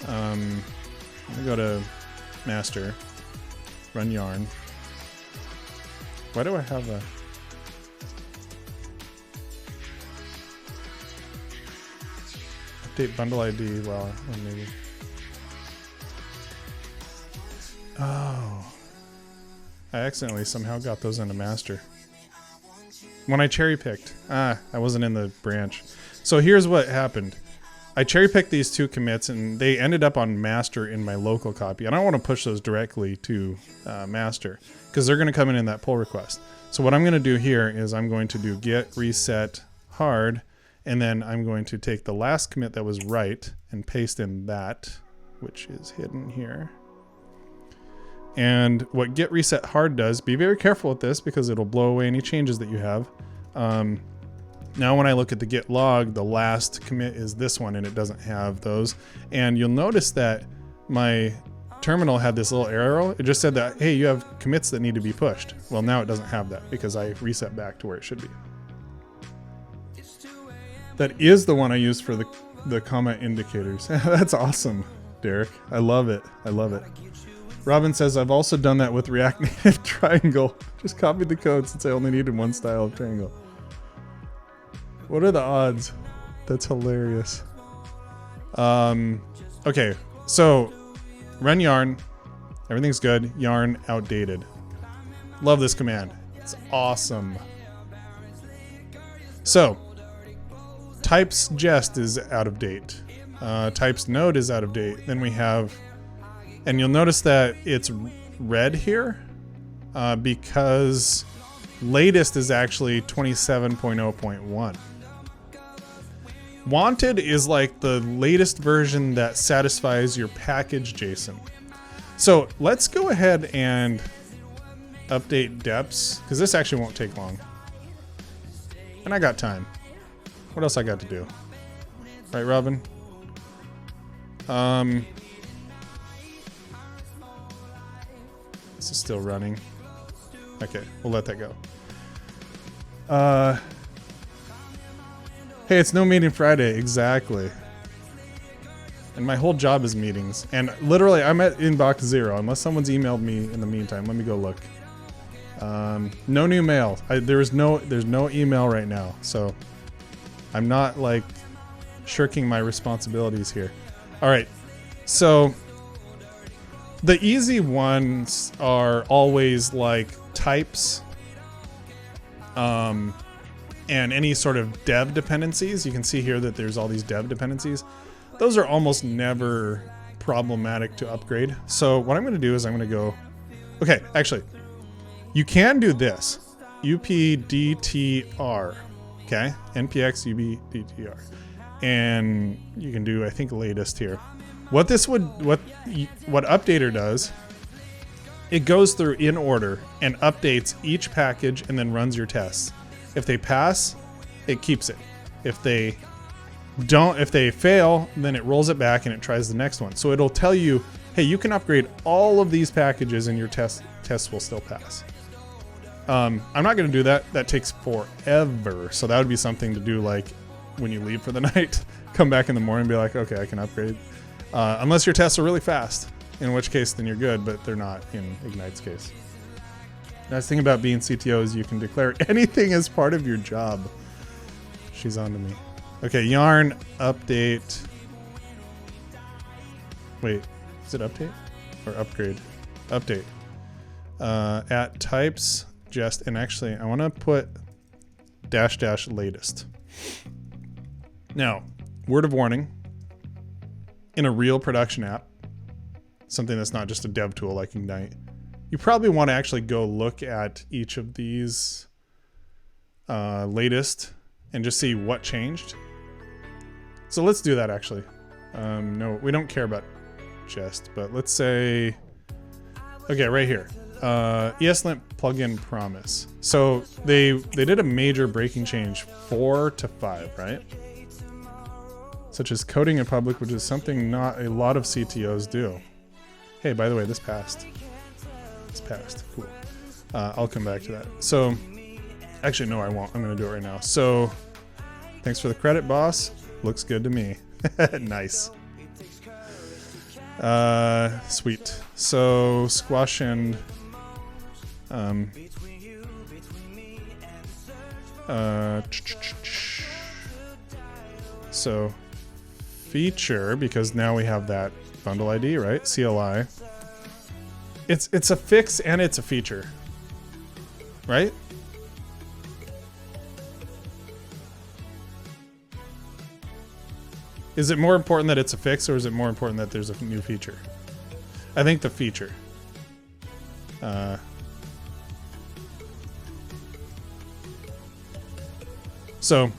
I'm gonna go to master, run yarn. Why do I have a update bundle ID? Well, maybe. Oh, I accidentally somehow got those into master. When I cherry picked, I wasn't in the branch. So here's what happened. I cherry picked these two commits and they ended up on master in my local copy. And I don't want to push those directly to master because they're going to come in that pull request. So what I'm going to do here is I'm going to do Git Reset Hard, and then I'm going to take the last commit that was right and paste in that, which is hidden here. And what Git Reset Hard does, be very careful with this because it'll blow away any changes that you have. Now when I look at the Git log, the last commit is this one and it doesn't have those. And you'll notice that my terminal had this little arrow. It just said that, hey, you have commits that need to be pushed. Well, now it doesn't have that because I reset back to where it should be. That is the one I used for the comment indicators. That's awesome, Derek. I love it. I love it. Robin says, I've also done that with React Native Triangle. Just copied the code since I only needed one style of triangle. What are the odds? That's hilarious. Okay, so run yarn. Everything's good. Yarn outdated. Love this command. It's awesome. So, types jest is out of date. Types node is out of date. Then we have, and you'll notice that it's red here. because latest is actually 27.0.1. Wanted is like the latest version that satisfies your package JSON. So let's go ahead and update deps, because this actually won't take long. And I got time. What else I got to do? Right, Robin? This is still running. Okay, we'll let that go. Hey, it's no meeting Friday. Exactly. And my whole job is meetings. And literally, I'm at inbox 0, unless someone's emailed me in the meantime. Let me go look. No new mail. There's no email right now. So I'm not like shirking my responsibilities here. All right. So the easy ones are always like types, and any sort of dev dependencies. You can see here that there's all these dev dependencies. Those are almost never problematic to upgrade. So what I'm going to do is I'm going to go, okay, actually, you can do this, updtr, okay, npx updtr, and you can do, I think, latest here. What updater does, it goes through in order and updates each package and then runs your tests. If they pass, it keeps it. If they fail, then it rolls it back and it tries the next one. So it'll tell you, hey, you can upgrade all of these packages and your tests will still pass. I'm not going to do that. That takes forever. So that would be something to do like when you leave for the night, come back in the morning and be like, okay, I can upgrade. Unless your tests are really fast, in which case then you're good, but they're not in Ignite's case. Nice thing about being CTO is you can declare anything as part of your job. She's on to me. Okay, yarn update. Wait, is it update or upgrade? Update. At types, just, and actually I want to put -- latest. Now, word of warning, in a real production app, something that's not just a dev tool like Ignite, you probably want to actually go look at each of these latest and just see what changed. So let's do that actually. No, we don't care about just, but let's say, okay, right here. ESLint plugin promise. So they did a major breaking change 4 to 5, right? Such as coding in public, which is something not a lot of CTOs do. Hey, by the way, this passed. This passed. Cool. I'll come back to that. So, actually, no, I won't. I'm going to do it right now. So, thanks for the credit, boss. Looks good to me. Nice. Sweet. So, squash and so feature, because now we have that bundle ID, right? CLI. It's a fix and it's a feature, right? Is it more important that it's a fix, or is it more important that there's a new feature? I think the feature. So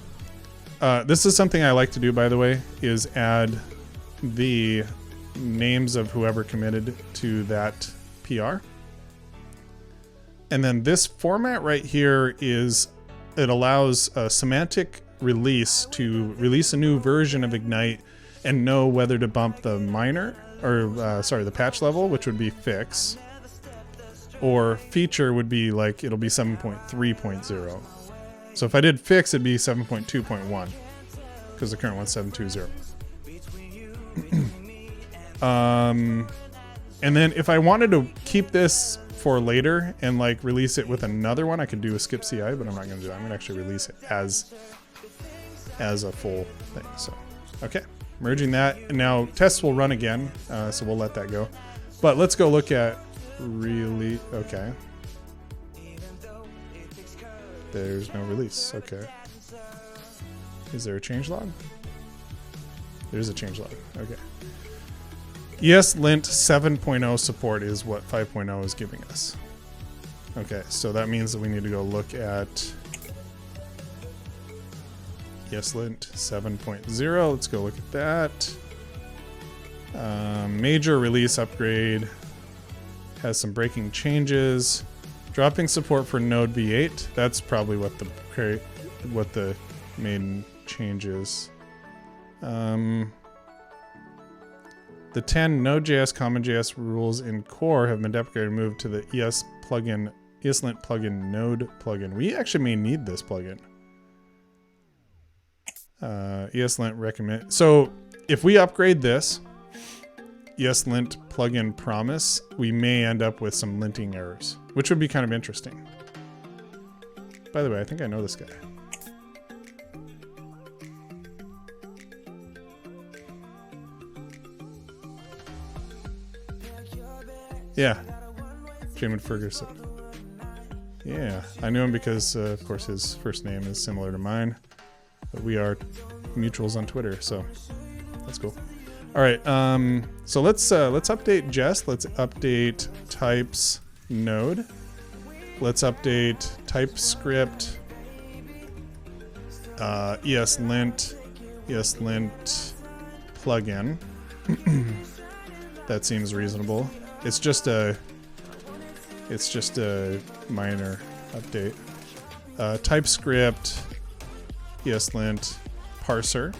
this is something I like to do, by the way, is add the names of whoever committed to that PR. And then this format right here is, it allows a semantic release to release a new version of Ignite and know whether to bump the minor, or the patch level, which would be fix, or feature would be like, it'll be 7.3.0. So if I did fix, it'd be 7.2.1, because the current one's 7.2.0. And then if I wanted to keep this for later and like release it with another one, I could do a skip CI, but I'm not going to do that. I'm going to actually release it as a full thing. So, okay, merging that. And now tests will run again, so we'll let that go. But let's go look at really, okay. There's no release, okay. Is there a changelog? There's a changelog, okay. ESLint 7.0 support is what 5.0 is giving us. Okay, so that means that we need to go look at ESLint 7.0. Let's go look at that. Major release upgrade has some breaking changes. Dropping support for Node v8. That's probably what the main change is. The 10 Node.js CommonJS rules in core have been deprecated and moved to the ESLint plugin Node plugin. We actually may need this plugin. ESLint recommend. So if we upgrade this ESLint plugin promise, we may end up with some linting errors, which would be kind of interesting. By the way, I think I know this guy. Yeah, Jamon Ferguson. Yeah, I knew him because, of course, his first name is similar to mine. But we are mutuals on Twitter, so that's cool. All right, so let's update Jest. Let's update types node. Let's update TypeScript, ESLint plugin. That seems reasonable. It's just a minor update. TypeScript, ESLint parser.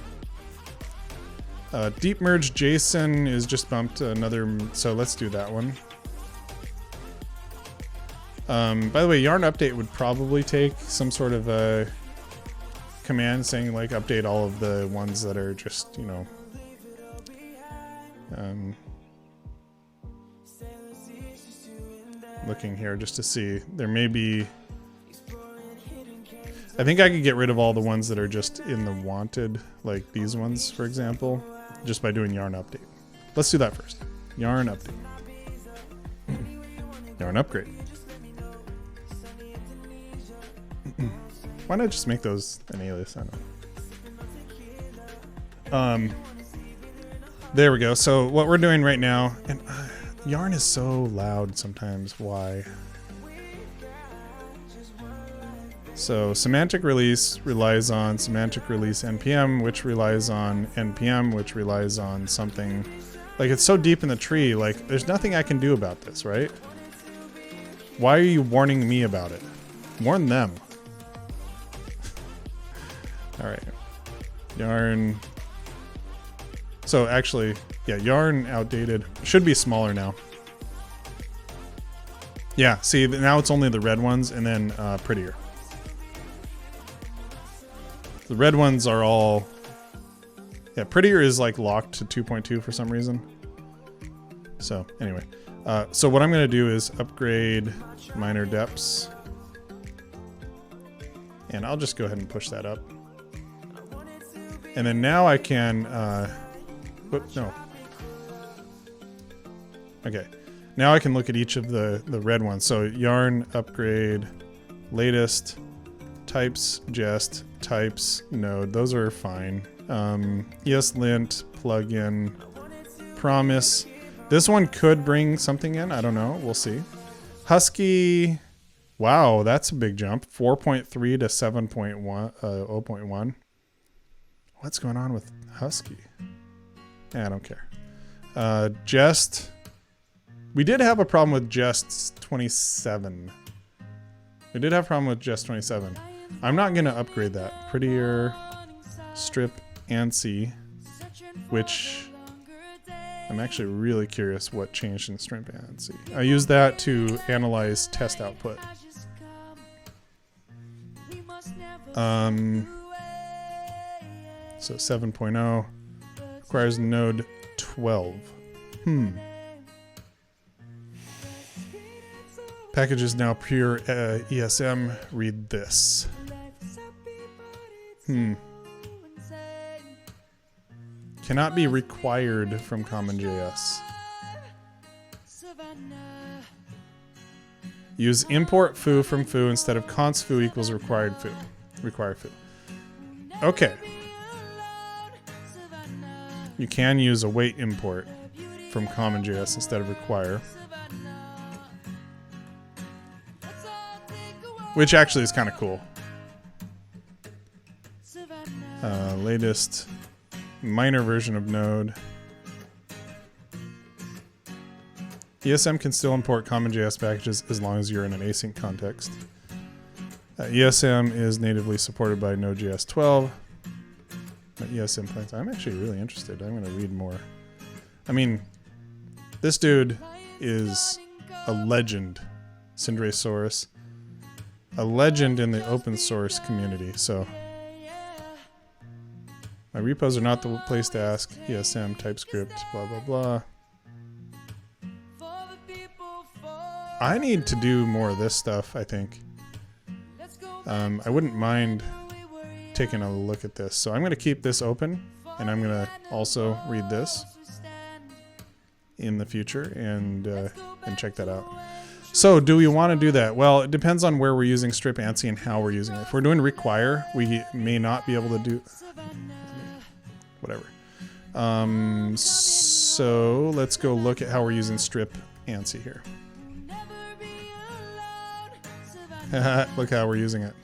Deep merge JSON is just bumped another, so let's do that one. By the way, yarn update would probably take some sort of a command saying like update all of the ones that are just, you know, looking here just to see. There may be, I think I could get rid of all the ones that are just in the wanted, like these ones, for example, just by doing yarn update. Let's do that first. Yarn update. Yarn upgrade. Why not just make those an alias? I don't know. There we go. So what we're doing right now, and yarn is so loud sometimes. Why? So semantic release relies on semantic release npm, which relies on npm, which relies on something. Like, it's so deep in the tree, like there's nothing I can do about this, right? Why are you warning me about it? Warn them. All right. Yarn. So actually, yeah, yarn outdated. Should be smaller now. Yeah, see, now it's only the red ones and then prettier. The red ones are all... Yeah, prettier is like locked to 2.2 for some reason. So anyway, so what I'm going to do is upgrade minor depths. And I'll just go ahead and push that up. And then now I can... whoop, no. Okay. Now I can look at each of the red ones. So yarn, upgrade, latest, types, jest, types, node. Those are fine. ESLint, plugin, promise. This one could bring something in. I don't know. We'll see. Husky. Wow, that's a big jump. 4.3 to 7.1, 0.1. What's going on with Husky? I don't care. Jest. We did have a problem with Jest 27. We did have a problem with Jest 27. I'm not going to upgrade that. Prettier, strip, ANSI, which I'm actually really curious what changed in strip ANSI. I use that to analyze test output. So 7.0 requires node 12. Package is now pure ESM. Read this. Cannot be required from CommonJS. Use import foo from foo instead of const foo equals required foo. Required foo. Okay. You can use await import from CommonJS instead of require. which actually is kind of cool. Latest minor version of Node. ESM can still import CommonJS packages as long as you're in an async context. ESM is natively supported by Node.js 12. ESM plans. I'm actually really interested. I'm going to read more. I mean, this dude is a legend, Syndrasaurus. A legend in the open source community, so. My repos are not the place to ask. ESM, TypeScript, blah, blah, blah. I need to do more of this stuff, I think. I wouldn't mind taking a look at this. So I'm going to keep this open, and I'm going to also read this in the future and check that out. So do we want to do that? Well, it depends on where we're using strip ANSI and how we're using it. If we're doing require, we may not be able to do... Whatever. So let's go look at how we're using strip ANSI here. Look how we're using it.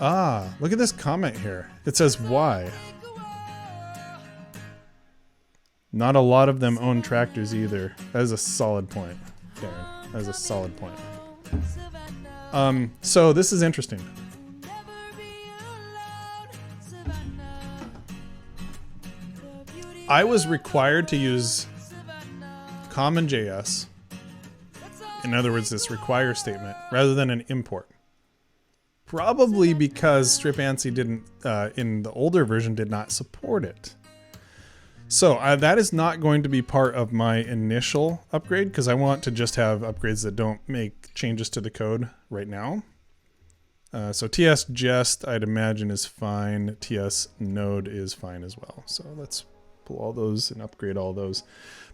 Ah, look at this comment here. It says why. Not a lot of them own tractors either. That is a solid point, Karen. That is a solid point. So this is interesting. I was required to use CommonJS, in other words, this require statement, rather than an import. Probably because strip ANSI didn't, in the older version, did not support it. So that is not going to be part of my initial upgrade, because I want to just have upgrades that don't make changes to the code right now. So TS Jest, I'd imagine, is fine. TS Node is fine as well. So let's pull all those and upgrade all those.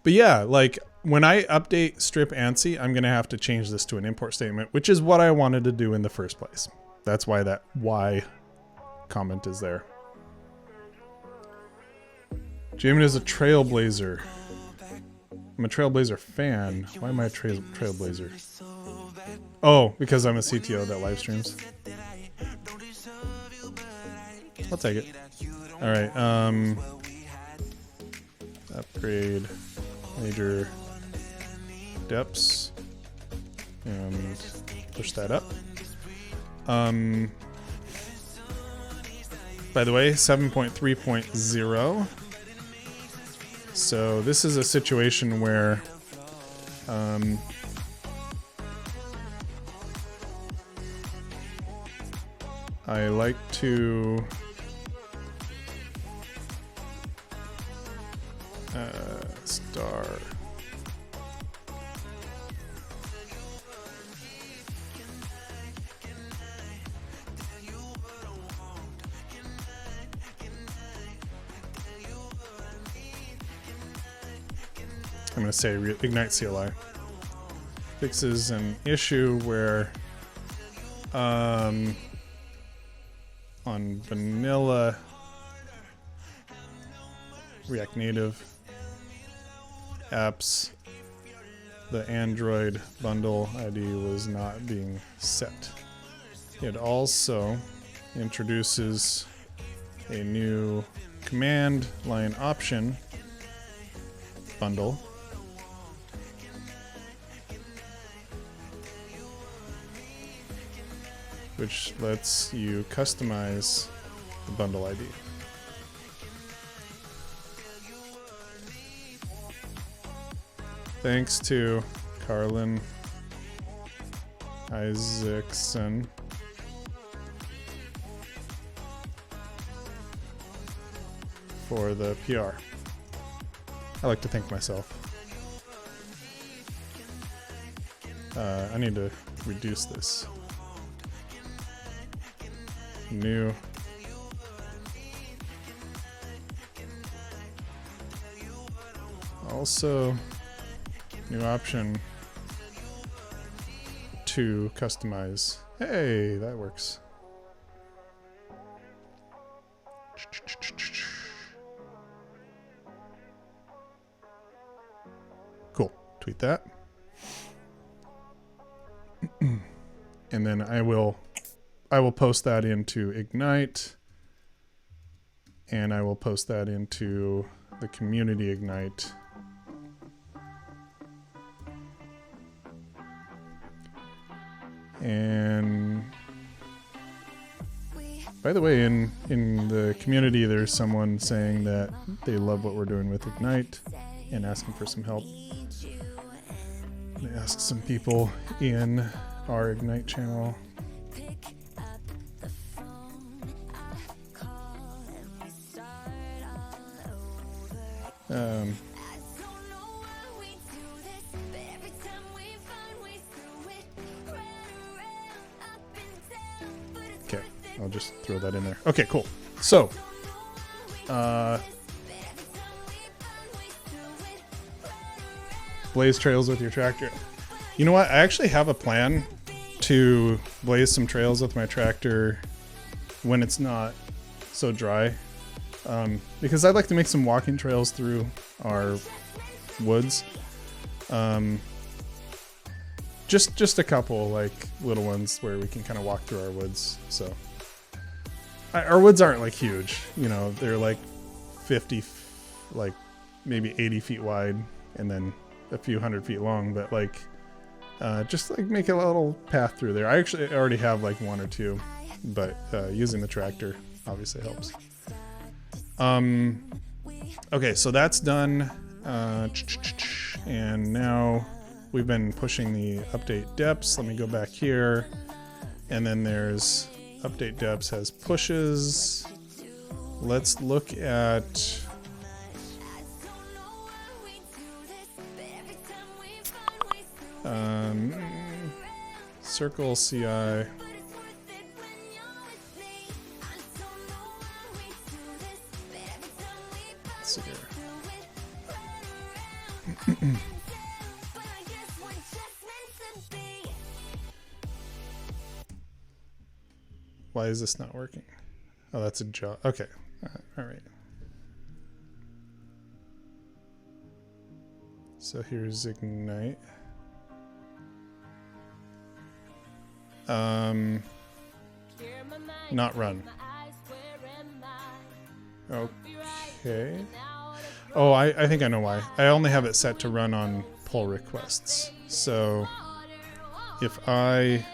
But yeah, like when I update strip ANSI, I'm going to have to change this to an import statement, which is what I wanted to do in the first place. That's why that why comment is there. Jamon is a trailblazer. I'm a trailblazer fan. Why am I a trailblazer? Oh, because I'm a CTO that live streams. I'll take it. All right. Upgrade major depths and push that up. By the way, 7.3.0. So this is a situation where I like to star I'm going to say ignite CLI fixes an issue where on vanilla React Native apps, the Android bundle ID was not being set. It also introduces a new command line option bundle which lets you customize the bundle ID. Thanks to Carlin Isaacson for the PR. I like to thank myself. I need to reduce this. New. Also, new option to customize. Hey, that works. Cool. Tweet that. And then I will post that into Ignite, and I will post that into the community Ignite. And by the way, in the community, there's someone saying that they love what we're doing with Ignite and asking for some help. I asked some people in our Ignite channel. Okay, I'll just throw that in there. Okay, cool. So, blaze trails with your tractor. You know what? I actually have a plan to blaze some trails with my tractor when it's not so dry. Because I'd like to make some walking trails through our woods. Just a couple, like, little ones where we can kind of walk through our woods. So our woods aren't like huge, you know, they're like 50, like maybe 80 feet wide and then a few 100 feet long, but like just like make a little path through there. I actually already have like one or two, but using the tractor obviously helps. Okay, so that's done. And now we've been pushing the update deps. Let me go back here. And then there's update deps has pushes. Let's look at circle CI. Let's see here. Why is this not working? Oh, that's a job. Okay. All right. So here's Ignite. Not run. Okay. Oh, I think I know why. I only have it set to run on pull requests. So if I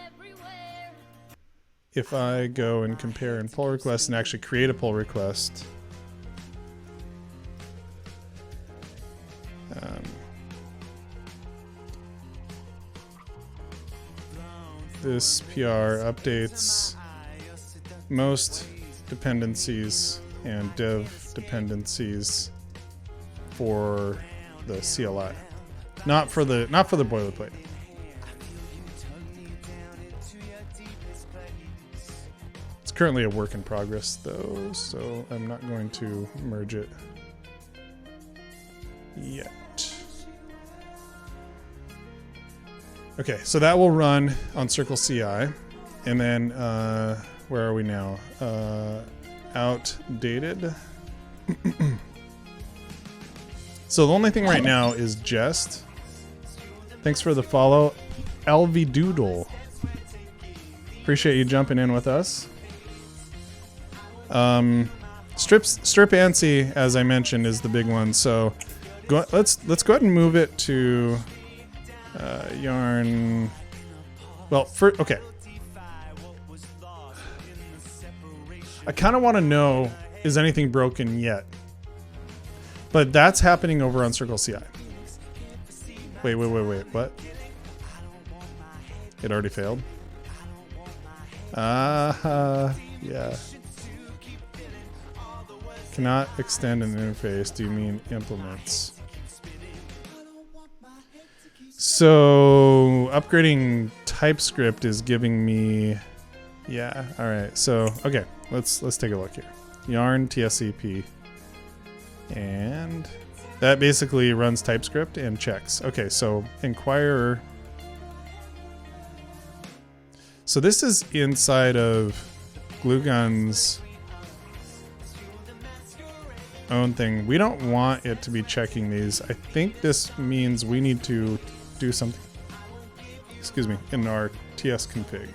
go and compare in pull requests and actually create a pull request, this PR updates most dependencies and dev dependencies for the CLI, not for the boilerplate. It's currently a work in progress though, so I'm not going to merge it yet. Okay, so that will run on Circle CI, and then where are we now? Outdated. So the only thing right now is Jest. Thanks for the follow, LV Doodle. Appreciate you jumping in with us. Strip ANSI, as I mentioned, is the big one. So let's go ahead and move it to yarn. Well, okay. I kind of want to know, is anything broken yet? But that's happening over on Circle CI. Wait, what? It already failed? Yeah. Cannot extend an interface. Do you mean implements? So upgrading TypeScript is giving me, yeah. All right. So okay, let's take a look here. Yarn TSCP, and that basically runs TypeScript and checks. Okay, so Inquirer. So this is inside of Gluegun's own thing. We don't want it to be checking these. I think this means we need to do something. excuse me, in our TS config.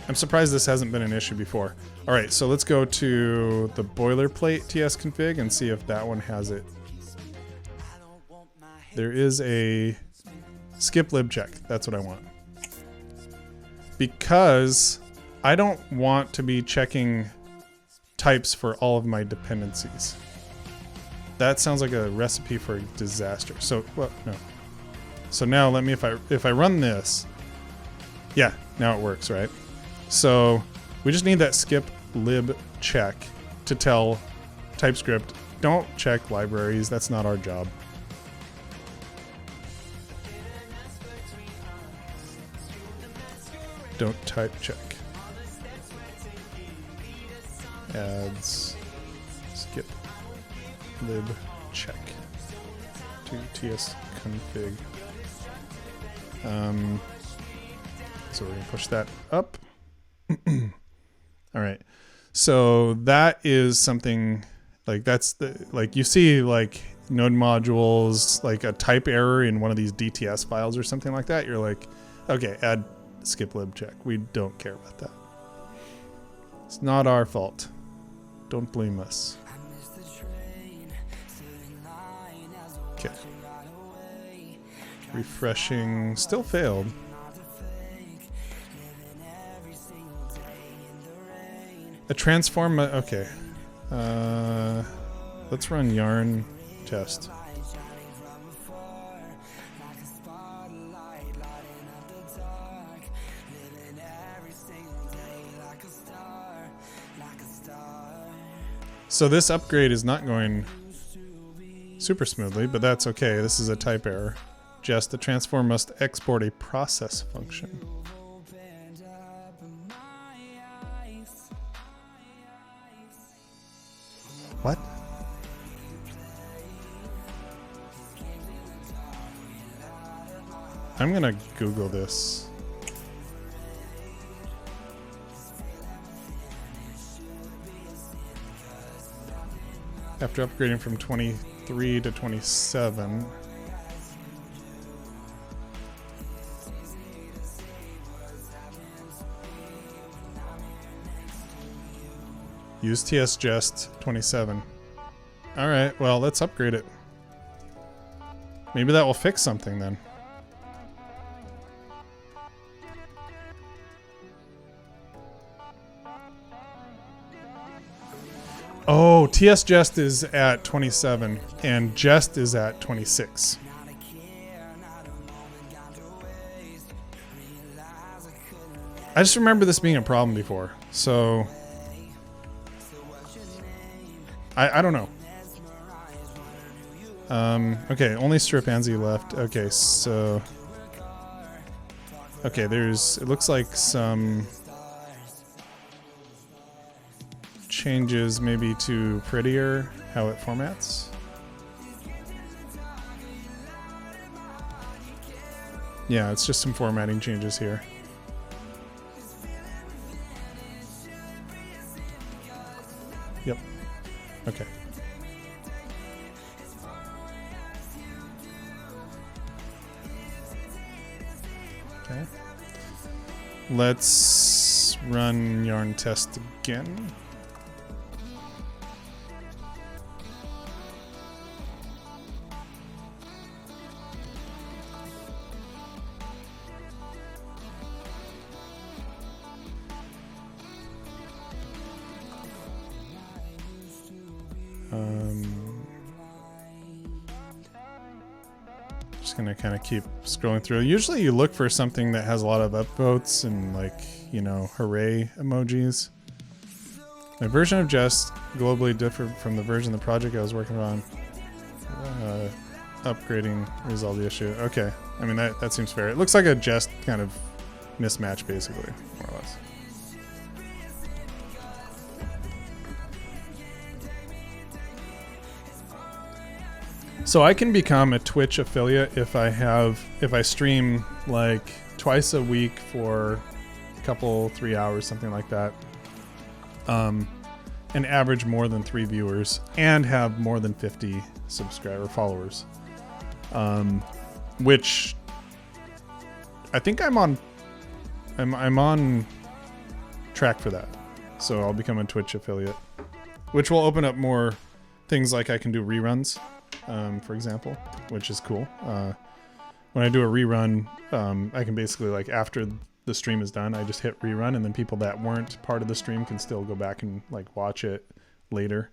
I'm surprised this hasn't been an issue before. All right, so let's go to the boilerplate TS config and see if that one has it. There is a skip lib check. That's what I want. Because I don't want to be checking types for all of my dependencies. That sounds like a recipe for a disaster. So, well, no. So now let me, if I run this, yeah, now it works, right? So we just need that skip lib check to tell TypeScript, don't check libraries. That's not our job. Don't type check. Adds skip lib check to ts config. So we're gonna push that up. All right. So that is something like that's the, like you see like node modules, like a type error in one of these DTS files or something like that. You're like, okay, add skip lib check. We don't care about that. It's not our fault. Don't blame us. Okay. Refreshing, still failed. A transform, okay. Let's run yarn test. So this upgrade is not going super smoothly, but that's okay. This is a type error. Just the transform must export a process function. What? I'm gonna Google this. After upgrading from 23 to 27. Use tsjust 27. All right, well, let's upgrade it. Maybe that will fix something then. Oh, tsjust is at 27 and jest is at 26. I just remember this being a problem before, so I don't know. Okay, only strip ANSI left. Okay, so okay, it looks like some changes maybe to prettier how it formats. Yeah, it's just some formatting changes here. Yep. Okay. Okay. Let's run yarn test again. Just gonna kind of keep scrolling through. Usually you look for something that has a lot of upvotes and like, you know, hooray emojis. My version of Jest globally differed from the version of the project I was working on. Upgrading resolved the issue. Okay, I mean that seems fair. It looks like a Jest kind of mismatch basically, more or less. So I can become a Twitch affiliate if I stream like twice a week for a couple, 3 hours, something like that. And average more than 3 viewers and have more than 50 followers, which I think I'm on track for that. So I'll become a Twitch affiliate, which will open up more things, like I can do reruns, for example, which is cool. When I do a rerun, I can basically, like, after the stream is done, I just hit rerun, and then people that weren't part of the stream can still go back and, like, watch it later.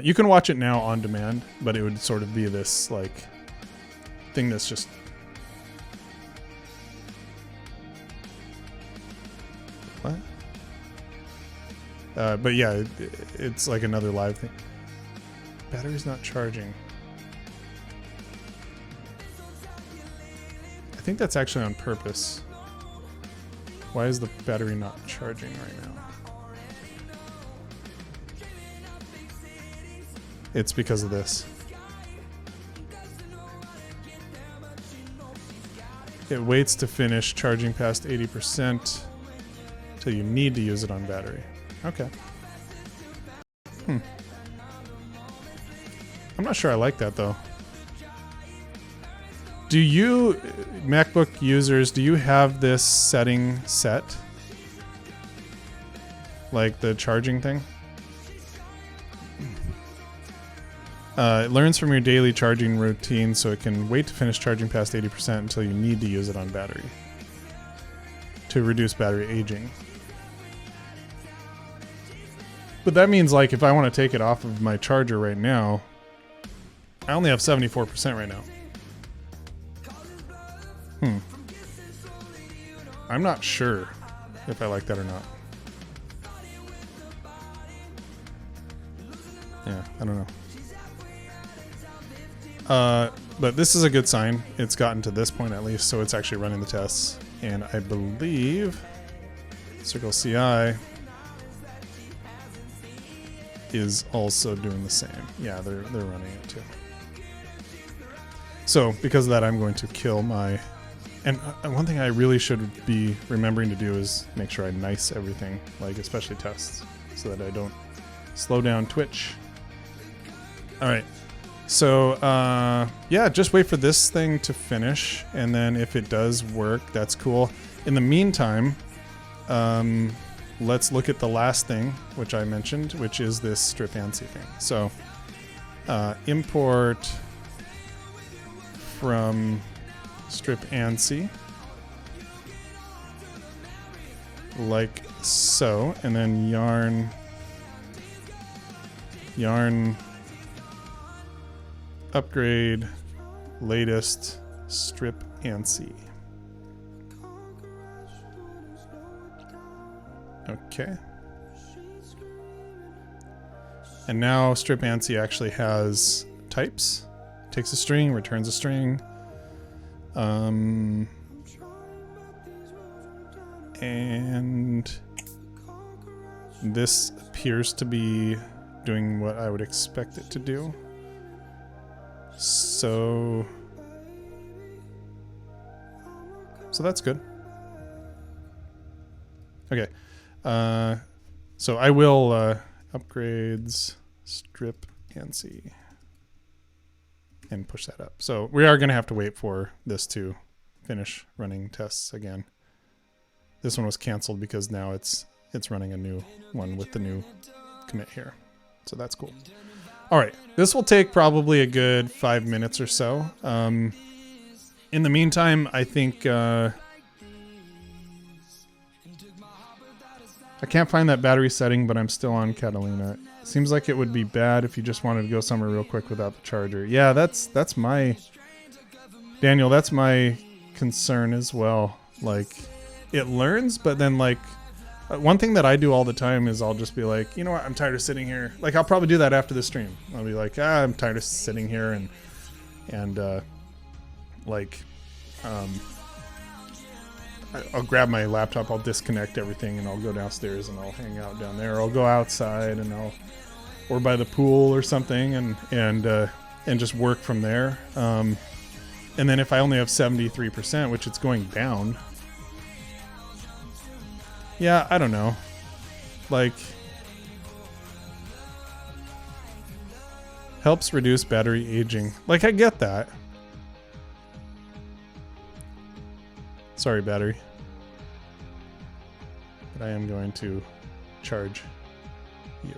You can watch it now on demand, but it would sort of be this, like, thing that's just... What? But yeah, it's like another live thing. Battery's not charging. I think that's actually on purpose. Why is the battery not charging right now? It's because of this. It waits to finish charging past 80% till you need to use it on battery. Okay. I'm not sure I like that, though. Do you, MacBook users, do you have this setting set? Like the charging thing? It learns from your daily charging routine, so it can wait to finish charging past 80% until you need to use it on battery to reduce battery aging. But that means, like, if I want to take it off of my charger right now, I only have 74% right now. I'm not sure if I like that or not. Yeah, I don't know. But this is a good sign. It's gotten to this point at least, so it's actually running the tests. And I believe Circle CI is also doing the same. Yeah, they're running it too. So because of that, I'm going to kill my... And one thing I really should be remembering to do is make sure I nice everything, like especially tests, so that I don't slow down Twitch. All right. So, yeah, just wait for this thing to finish, and then if it does work, that's cool. In the meantime, let's look at the last thing, which I mentioned, which is this strip ANSI thing. So, import from strip ANSI, like so, and then yarn upgrade latest strip ANSI. Okay. And now strip ANSI actually has types. Takes a string, returns a string. And this appears to be doing what I would expect it to do. So that's good. Okay. So I will upgrades strip ANSI and push that up. So we are going to have to wait for this to finish running tests again. This one was canceled because now it's running a new one with the new commit here. So that's cool. All right, this will take probably a good 5 minutes or so. In the meantime, I think I can't find that battery setting, but I'm still on Catalina. Seems like it would be bad if you just wanted to go somewhere real quick without the charger. Yeah, that's my... Daniel, that's my concern as well. Like, it learns, but then, like, one thing that I do all the time is I'll just be like, you know what, I'm tired of sitting here. Like, I'll probably do that after the stream. I'll be like, I'm tired of sitting here and I'll grab my laptop, I'll disconnect everything, and I'll go downstairs and I'll hang out down there. I'll go outside and or by the pool or something, and just work from there. And then if I only have 73%, which it's going down, yeah, I don't know. Like, Helps reduce battery aging. Like, I get that. Sorry, battery. But I am going to charge you.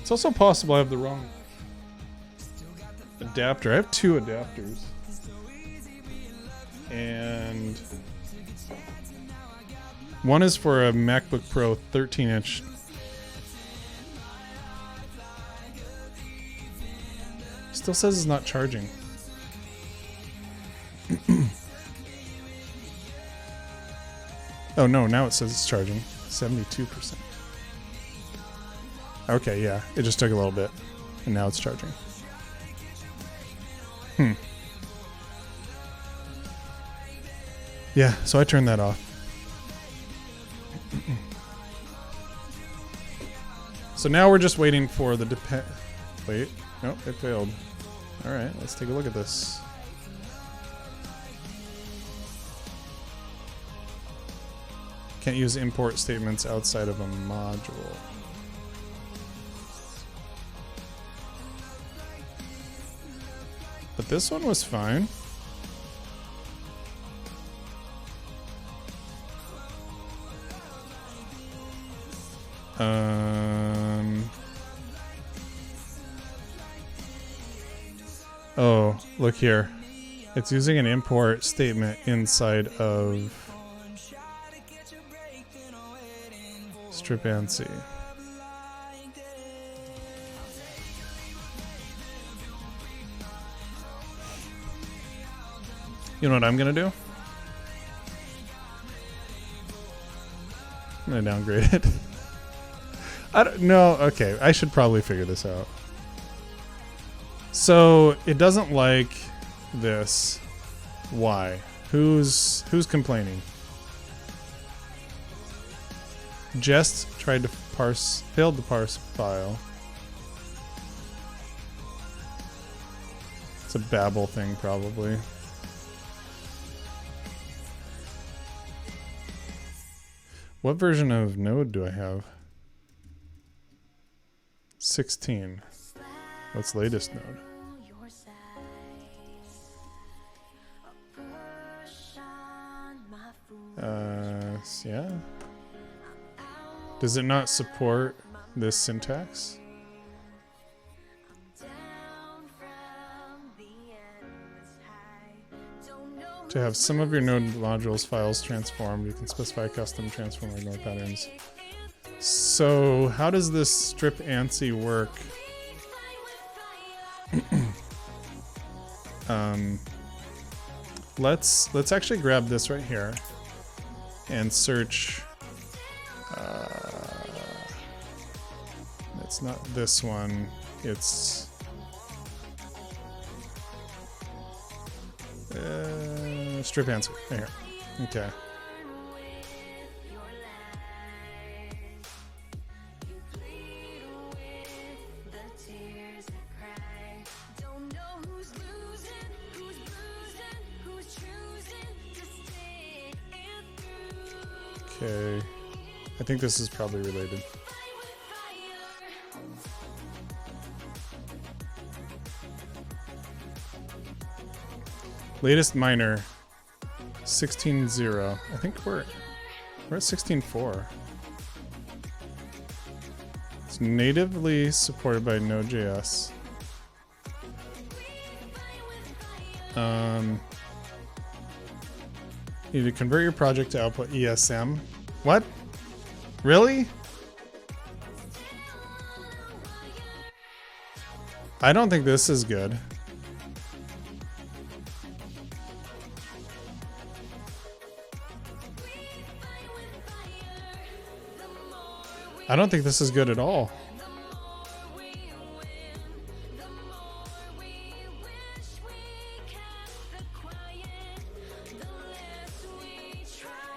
It's also possible I have the wrong adapter. I have 2 adapters. And one is for a MacBook Pro 13-inch. Still says it's not charging. Oh no, now it says it's charging. 72%. Okay, yeah. It just took a little bit. And now it's charging. Yeah, so I turned that off. So now we're just waiting for the wait. Nope, it failed. Alright, let's take a look at this. Can't use import statements outside of a module. But this one was fine. Oh, look here. It's using an import statement inside of strip ANSI. You know what I'm gonna do? I'm gonna downgrade it. I don't know. Okay, I should probably figure this out. So it doesn't like this. Why? Who's complaining? Jest tried to failed to parse file. It's a Babel thing, probably. What version of Node do I have? 16. What's latest Node? Yeah. Does it not support this syntax? To have some of your Node modules files transformed, you can specify custom transform ignore patterns. So how does this strip ANSI work? Let's actually grab this right here and search. It's not this one. It's strip ANSI. Right here. Okay. Okay, I think this is probably related. Latest minor, 16.0. I think we're at 16.4. It's natively supported by Node.js. You need to convert your project to output ESM. What? Really? I don't think this is good. I don't think this is good at all.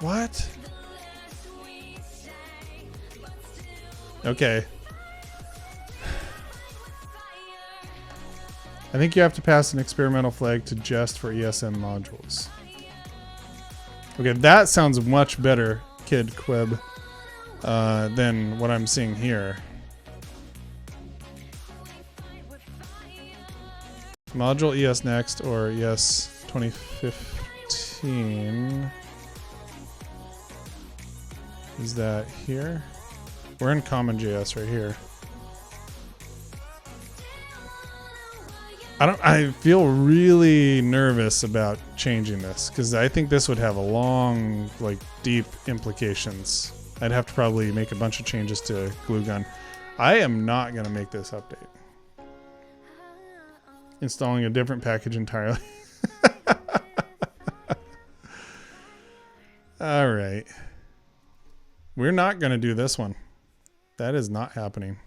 What? Okay. I think you have to pass an experimental flag to Jest for ESM modules. Okay, that sounds much better, Kid Quib, than what I'm seeing here. module ES next or ES 2015. Is that here? We're in CommonJS right here. I feel really nervous about changing this because I think this would have a long, like, deep implications. I'd have to probably make a bunch of changes to GlueGun. I am not going to make this update. Installing a different package entirely. All right. We're not going to do this one. That is not happening.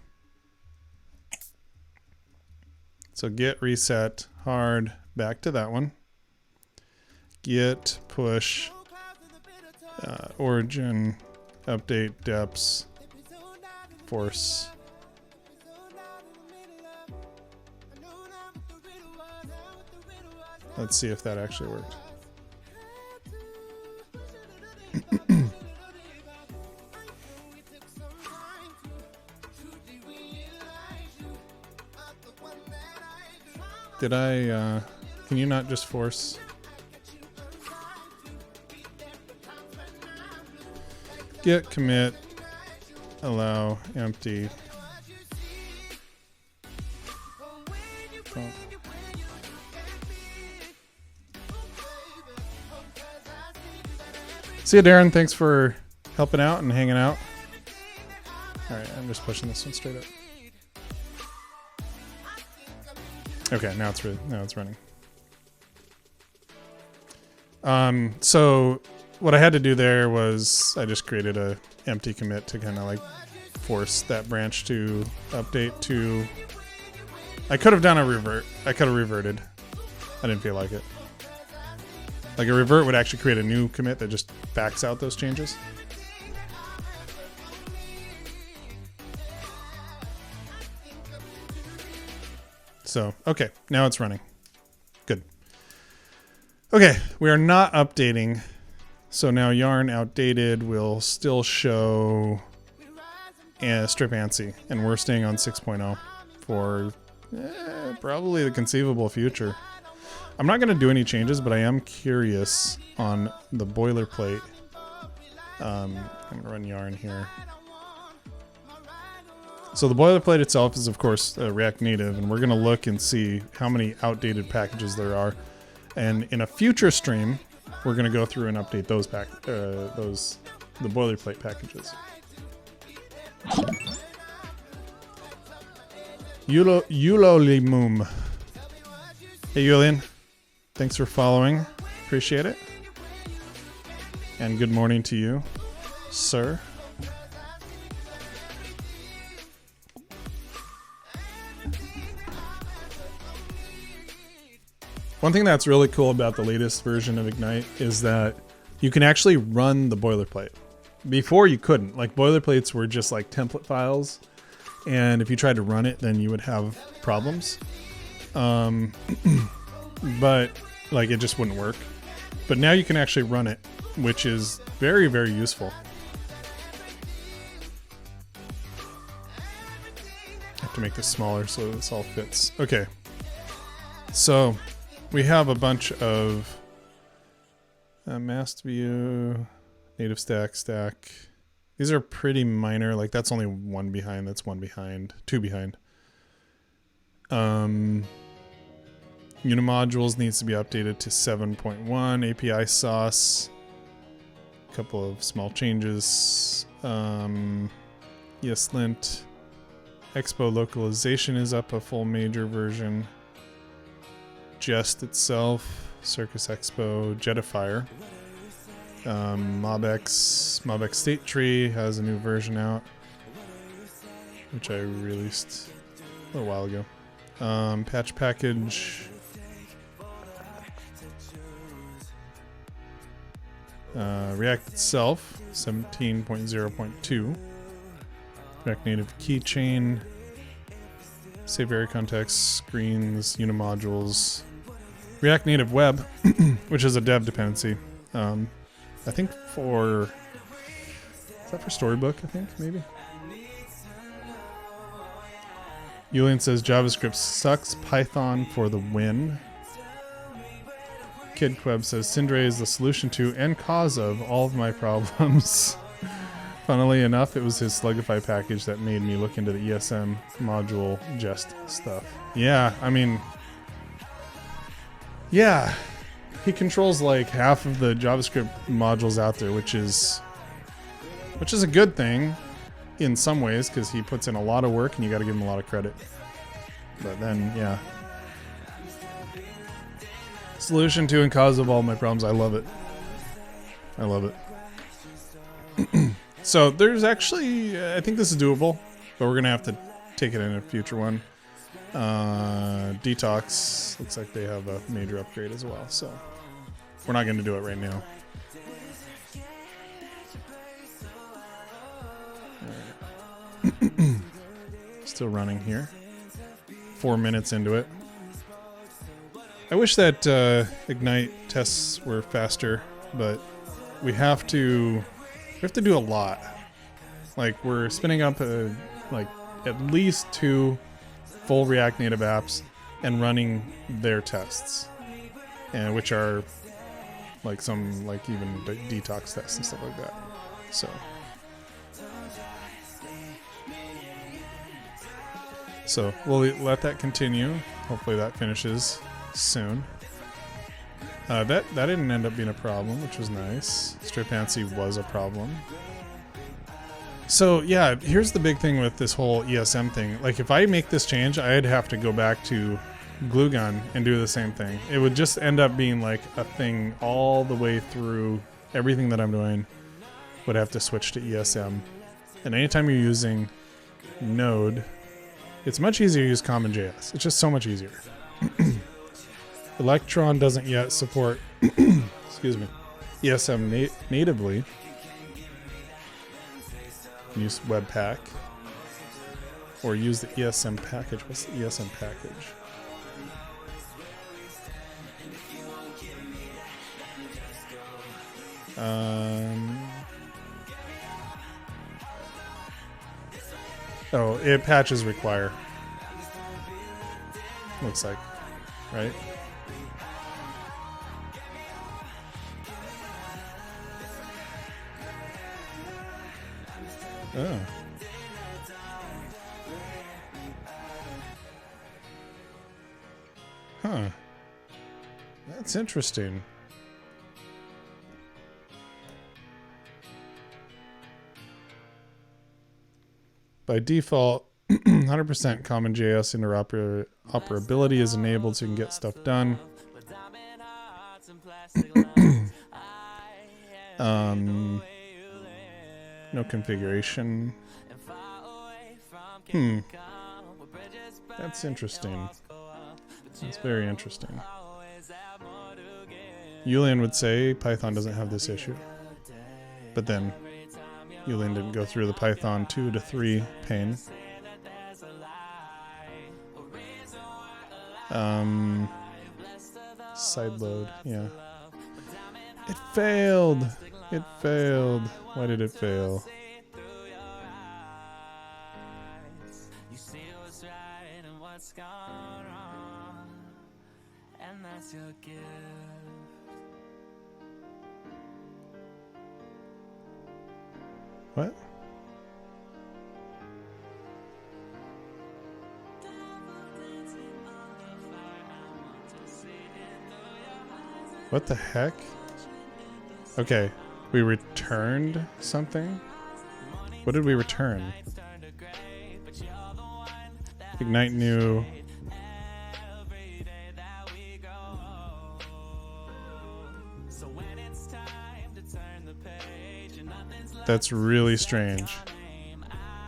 So Git Reset Hard, back to that one. Git push origin update deps force. Let's see if that actually worked. Did I, can you not just force? Git commit, allow, empty. Oh. See you, Darren. Thanks for helping out and hanging out. All right, I'm just pushing this one straight up. Okay, now it's running. So what I had to do there was I just created a empty commit to kind of like force that branch to update to. I could have done a revert. I could have reverted. I didn't feel like it. Like a revert would actually create a new commit that just backs out those changes. So, okay, now it's running. Good. Okay, we are not updating. So now yarn outdated will still show strip ANSI, and we're staying on 6.0 for probably the conceivable future. I'm not going to do any changes, but I am curious on the boilerplate. I'm going to run yarn here. So the boilerplate itself is, of course, React Native, and we're going to look and see how many outdated packages there are. And in a future stream, we're going to go through and update those the boilerplate packages. Yulolimum. Hey, Yulian. Thanks for following. Appreciate it. And good morning to you, sir. One thing that's really cool about the latest version of Ignite is that you can actually run the boilerplate. Before you couldn't. Like, boilerplates were just like template files, and if you tried to run it, then you would have problems. But like, it just wouldn't work. But now you can actually run it, which is very, very useful. I have to make this smaller so this all fits. Okay. So we have a bunch of mast view, native stack. These are pretty minor. Like, that's only one behind. That's one behind. Two behind. Unimodules needs to be updated to 7.1. API sauce. A couple of small changes. ESLint. Expo localization is up a full major version. Jest itself, Circus Expo, Jetifier. MobX State Tree has a new version out, which I released a little while ago. Patch package. React itself, 17.0.2. React Native keychain. Save area context, screens, unimodules. React Native Web, which is a dev dependency. I think for... Is that for Storybook, I think, maybe? Julian says JavaScript sucks, Python for the win. Kid Queb says Cindre is the solution to and cause of all of my problems. Funnily enough, it was his Slugify package that made me look into the ESM module jest stuff. Yeah, I mean, yeah, he controls like half of the JavaScript modules out there, which is a good thing in some ways because he puts in a lot of work and you got to give him a lot of credit. But then, yeah. Solution to and cause of all my problems. I love it. I love it. So there's actually, I think this is doable, but we're going to have to take it in a future one. Detox, looks like they have a major upgrade as well, so we're not going to do it right now. Right. Still running here. 4 minutes into it. I wish that Ignite tests were faster, but we have to do a lot. Like we're spinning up like at least 2 full React Native apps and running their tests, and which are like some like even detox tests and stuff like that. So we'll let that continue. Hopefully that finishes soon. That didn't end up being a problem, which was nice. Strip ANSI was a problem. So yeah, here's the big thing with this whole ESM thing. Like if I make this change, I'd have to go back to Gluegun and do the same thing. It would just end up being like a thing all the way through. Everything that I'm doing would have to switch to ESM. And anytime you're using Node, it's much easier to use CommonJS. It's just so much easier. Electron doesn't yet support excuse me, ESM natively. Use Webpack or use the ESM package. What's the ESM package? Oh, it patches require. Looks like, right? Oh. Huh. That's interesting. By default, 100% CommonJS interoperability is enabled so you can get stuff done. No configuration. That's interesting. That's very interesting. Julian would say Python doesn't have this issue. But then Julian didn't go through the Python 2 to 3 pain. Sideload, yeah. It failed! It failed. Why did it fail? What? What the heck? Okay, we returned something? What did we return? Ignite new. That's really strange.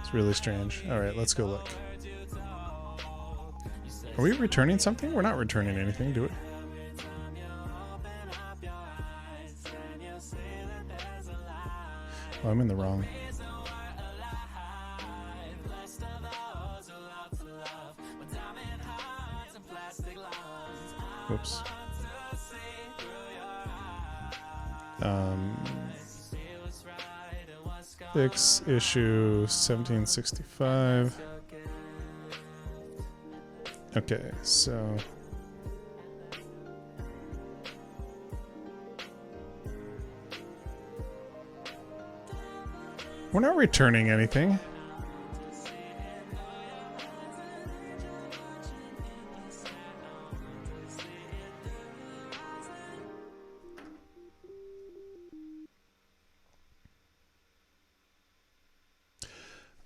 It's really strange. Alright, let's go look. Are we returning something? We're not returning anything, do we? Oh, I'm in the wrong. Whoops. Fix issue 1765. Okay, so we're not returning anything.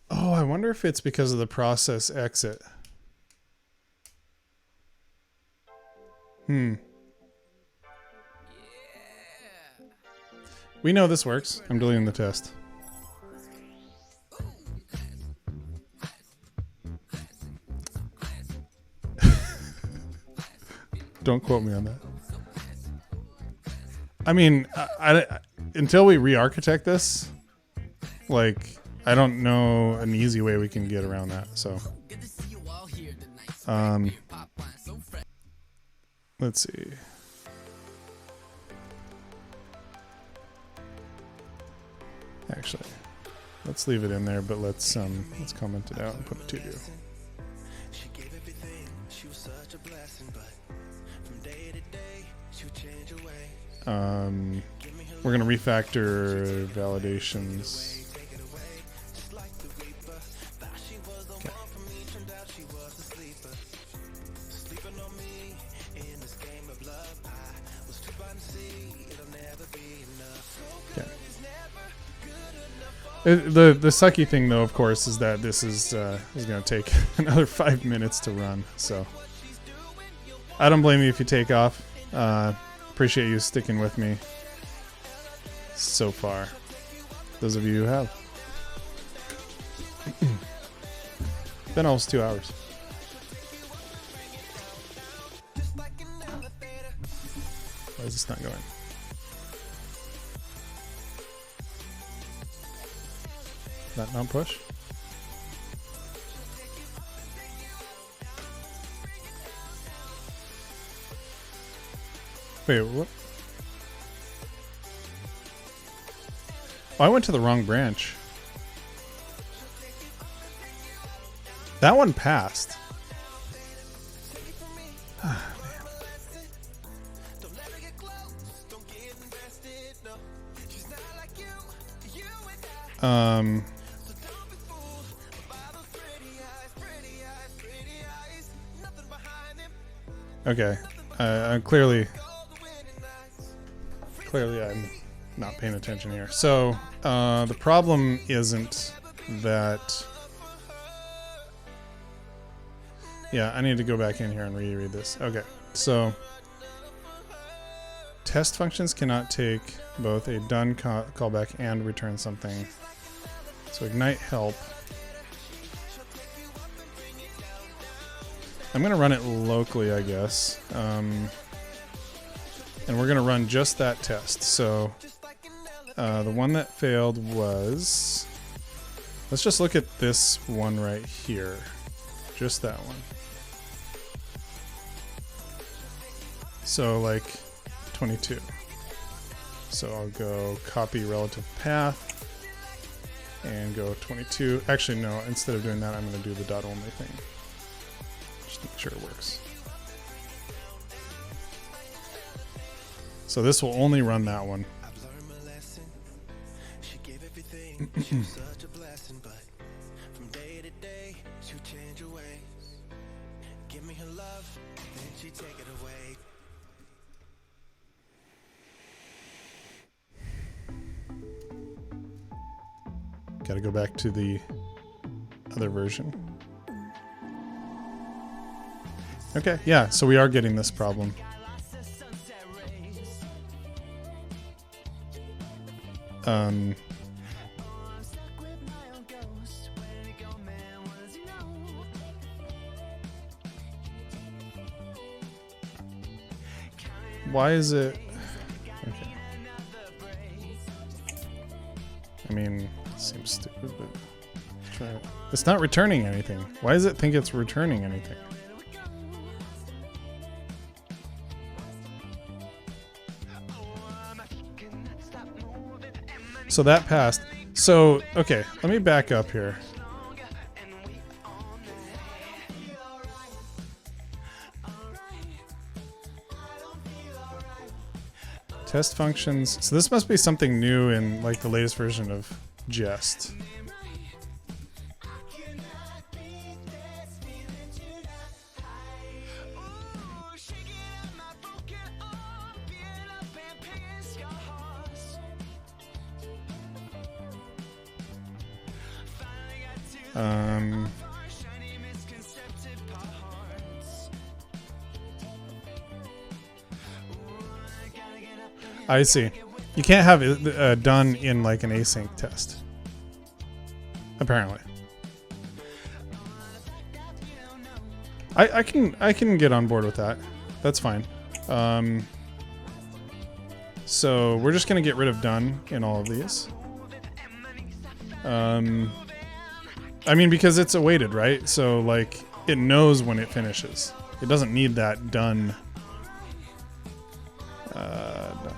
Oh, I wonder if it's because of the process exit. We know this works. I'm deleting the test. Don't quote me on that. I mean, until we re-architect this, like, I don't know an easy way we can get around that. So, let's see. Actually, let's leave it in there, but let's comment it out and put a to-do. We're gonna refactor validations. Okay. The sucky thing, though, of course, is that this is going to take another 5 minutes to run. So I don't blame you if you take off. Appreciate you sticking with me so far. Those of you who have. Been almost 2 hours. Why is this not going? That not push? Wait, what? Oh, I went to the wrong branch. That one passed. Ah, man. Okay. Clearly I'm not paying attention here. So, the problem isn't that... Yeah, I need to go back in here and reread this. Okay, so... Test functions cannot take both a done callback and return something. So ignite help. I'm going to run it locally, I guess. And we're going to run just that test. So the one that failed was... Let's just look at this one right here. Just that one. So like 22. So I'll go copy relative path and go 22. Actually, no, instead of doing that, I'm going to do the dot only thing. Just make sure it works. So this will only run that one. Got to go back to the other version. Okay, yeah, so we are getting this problem. Why is it... Okay. I mean, it seems stupid, but let's try it. It's not returning anything. Why does it think it's returning anything? So that passed. So, okay, let me back up here. Test functions. So this must be something new in like the latest version of Jest. I see. You can't have it done in like an async test. Apparently. I can get on board with that. That's fine. So we're just gonna get rid of done in all of these. I mean, because it's awaited, right? So like it knows when it finishes. It doesn't need that done. Done.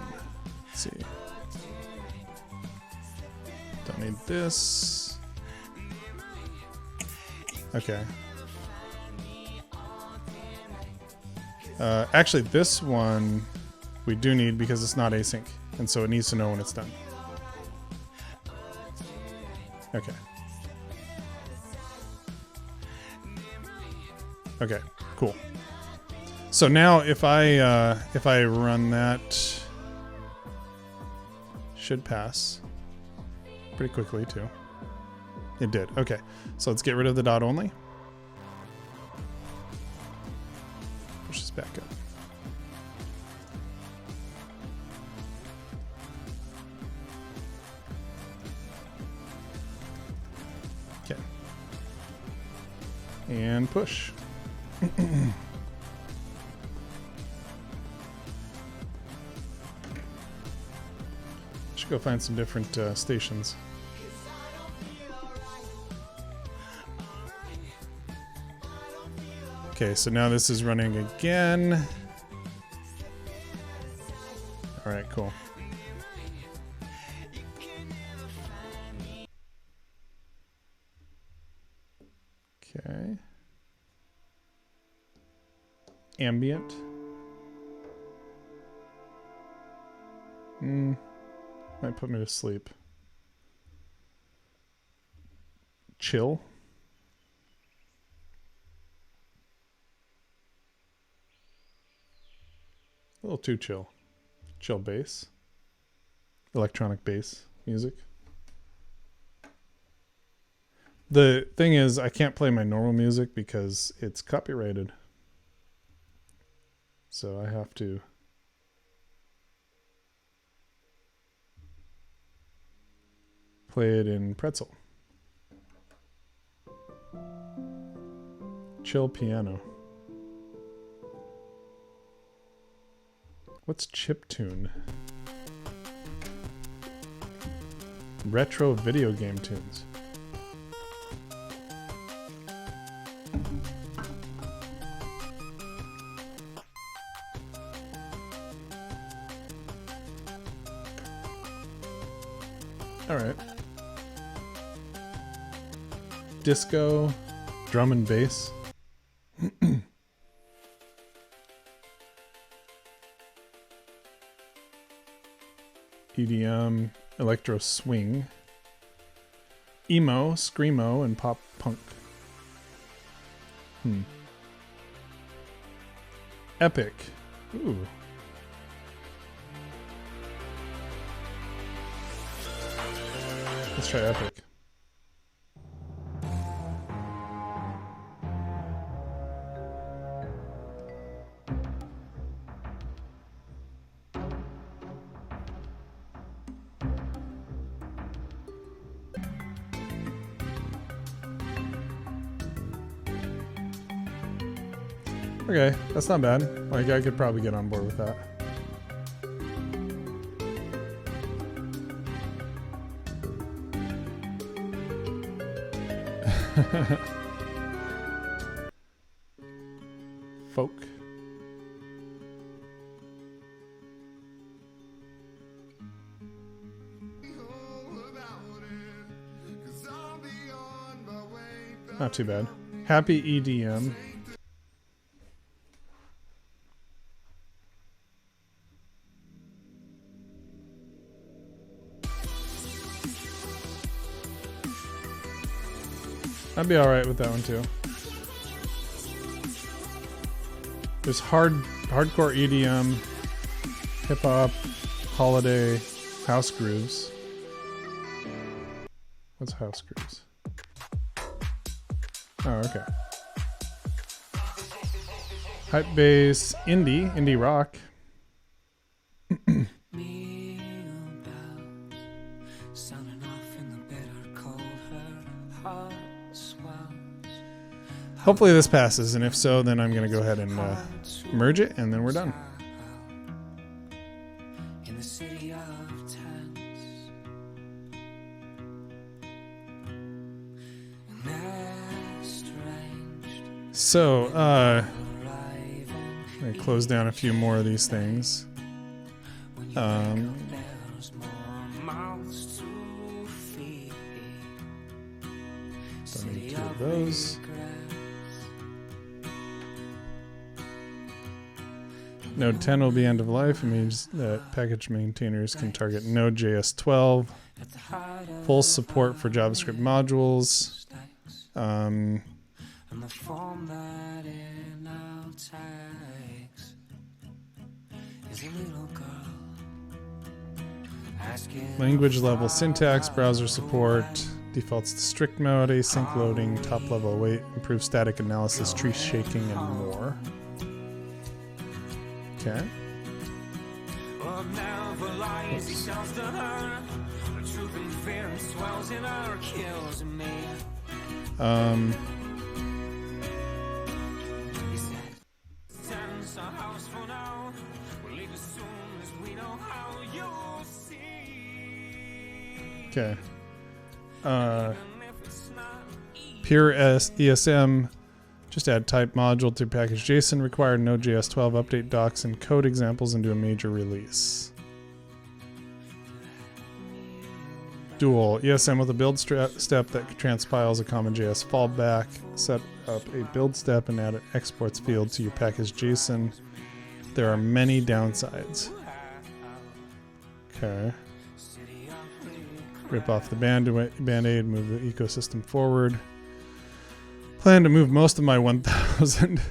Let's see. Don't need this. Okay. Actually, this one we do need because it's not async, and so it needs to know when it's done. Okay. Okay, cool. So now if I run that, should pass pretty quickly too. It did. Okay, so let's get rid of the dot only. Push this back up. Okay. And push. Should go find some different stations. Okay, so now this is running again. All right, cool. Okay. Ambient. Might put me to sleep. Chill. A little too chill. Chill bass. Electronic bass music. The thing is, I can't play my normal music because it's copyrighted. So I have to play it in Pretzel. Chill piano. What's chiptune? Retro video game tunes. All right. Disco, drum and bass. EDM, electro swing, emo, screamo, and pop punk. Epic. Ooh. Let's try epic. Okay, that's not bad. Like, I could probably get on board with that. Folk. Not too bad. Happy EDM. I'd be all right with that one too. There's hardcore EDM, hip hop, holiday, house grooves. What's house grooves? Oh, okay. Hype bass, indie rock. Hopefully this passes, and if so, then I'm going to go ahead and merge it, and then we're done. So, I'm going to close down a few more of these things. Don't need two of those. Node 10 will be end of life. It means that package maintainers can target Node.js 12. Full support for JavaScript modules. Language level syntax, browser support, defaults to strict mode, async loading, top level await, improved static analysis, tree shaking, and more. Okay. Okay. Pure ESM. Just add type module to package JSON. Required Node.js 12 update docs and code examples into a major release. Dual ESM with a build step that transpiles a common JS fallback. Set up a build step and add an exports field to your package JSON. There are many downsides. Okay. Rip off the band-aid, move the ecosystem forward. Plan to move most of my 1,000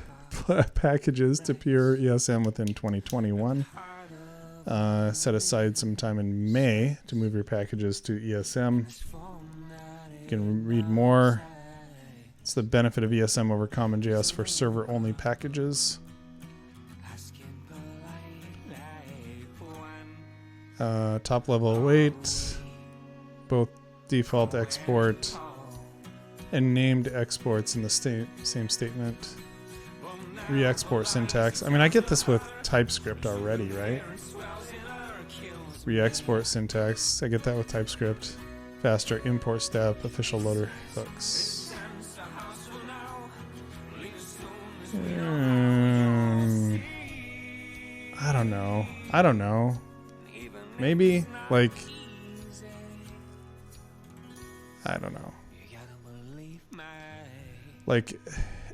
packages to pure ESM within 2021. Set aside some time in May to move your packages to ESM. You can read more. It's the benefit of ESM over CommonJS for server-only packages. Top level await. Both default export and named exports in the same statement. Re-export syntax. I mean, I get this with TypeScript already, right? Re-export syntax. I get that with TypeScript. Faster import step. Official loader hooks. I don't know. Maybe, like... I don't know. Like,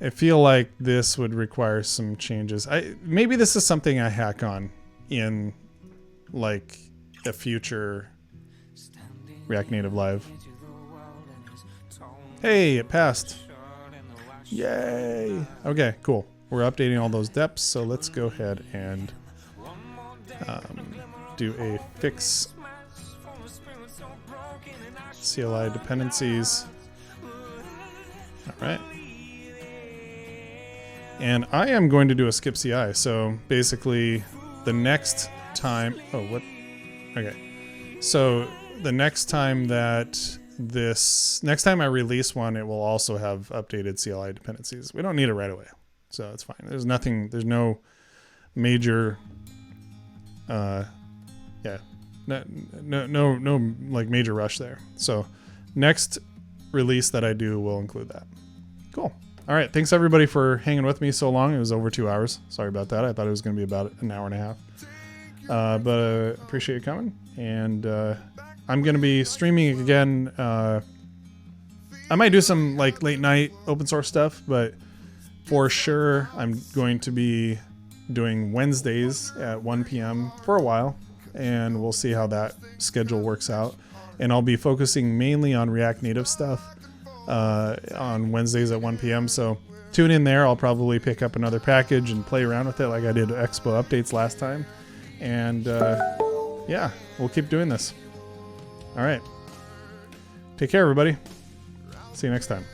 I feel like this would require some changes. Maybe this is something I hack on in like a future React Native Live. Hey, it passed. Yay. Okay, cool. We're updating all those deps, so let's go ahead and do a fix CLI dependencies. All right. And I am going to do a skip CI. So basically the next time, okay. So the next time I release one, it will also have updated CLI dependencies. We don't need it right away. So it's fine. There's no major, no like major rush there. So next release that I do will include that. Cool. All right. Thanks everybody for hanging with me so long. It was over 2 hours. Sorry about that. I thought it was going to be about an hour and a half. But appreciate you coming. And I'm going to be streaming again. I might do some like late night open source stuff, but for sure I'm going to be doing Wednesdays at 1 p.m. for a while. And we'll see how that schedule works out. And I'll be focusing mainly on React Native stuff. on Wednesdays at 1 p.m. So tune in there. I'll probably pick up another package and play around with it like I did Expo updates last time. And yeah, we'll keep doing this. All right. Take care, everybody. See you next time.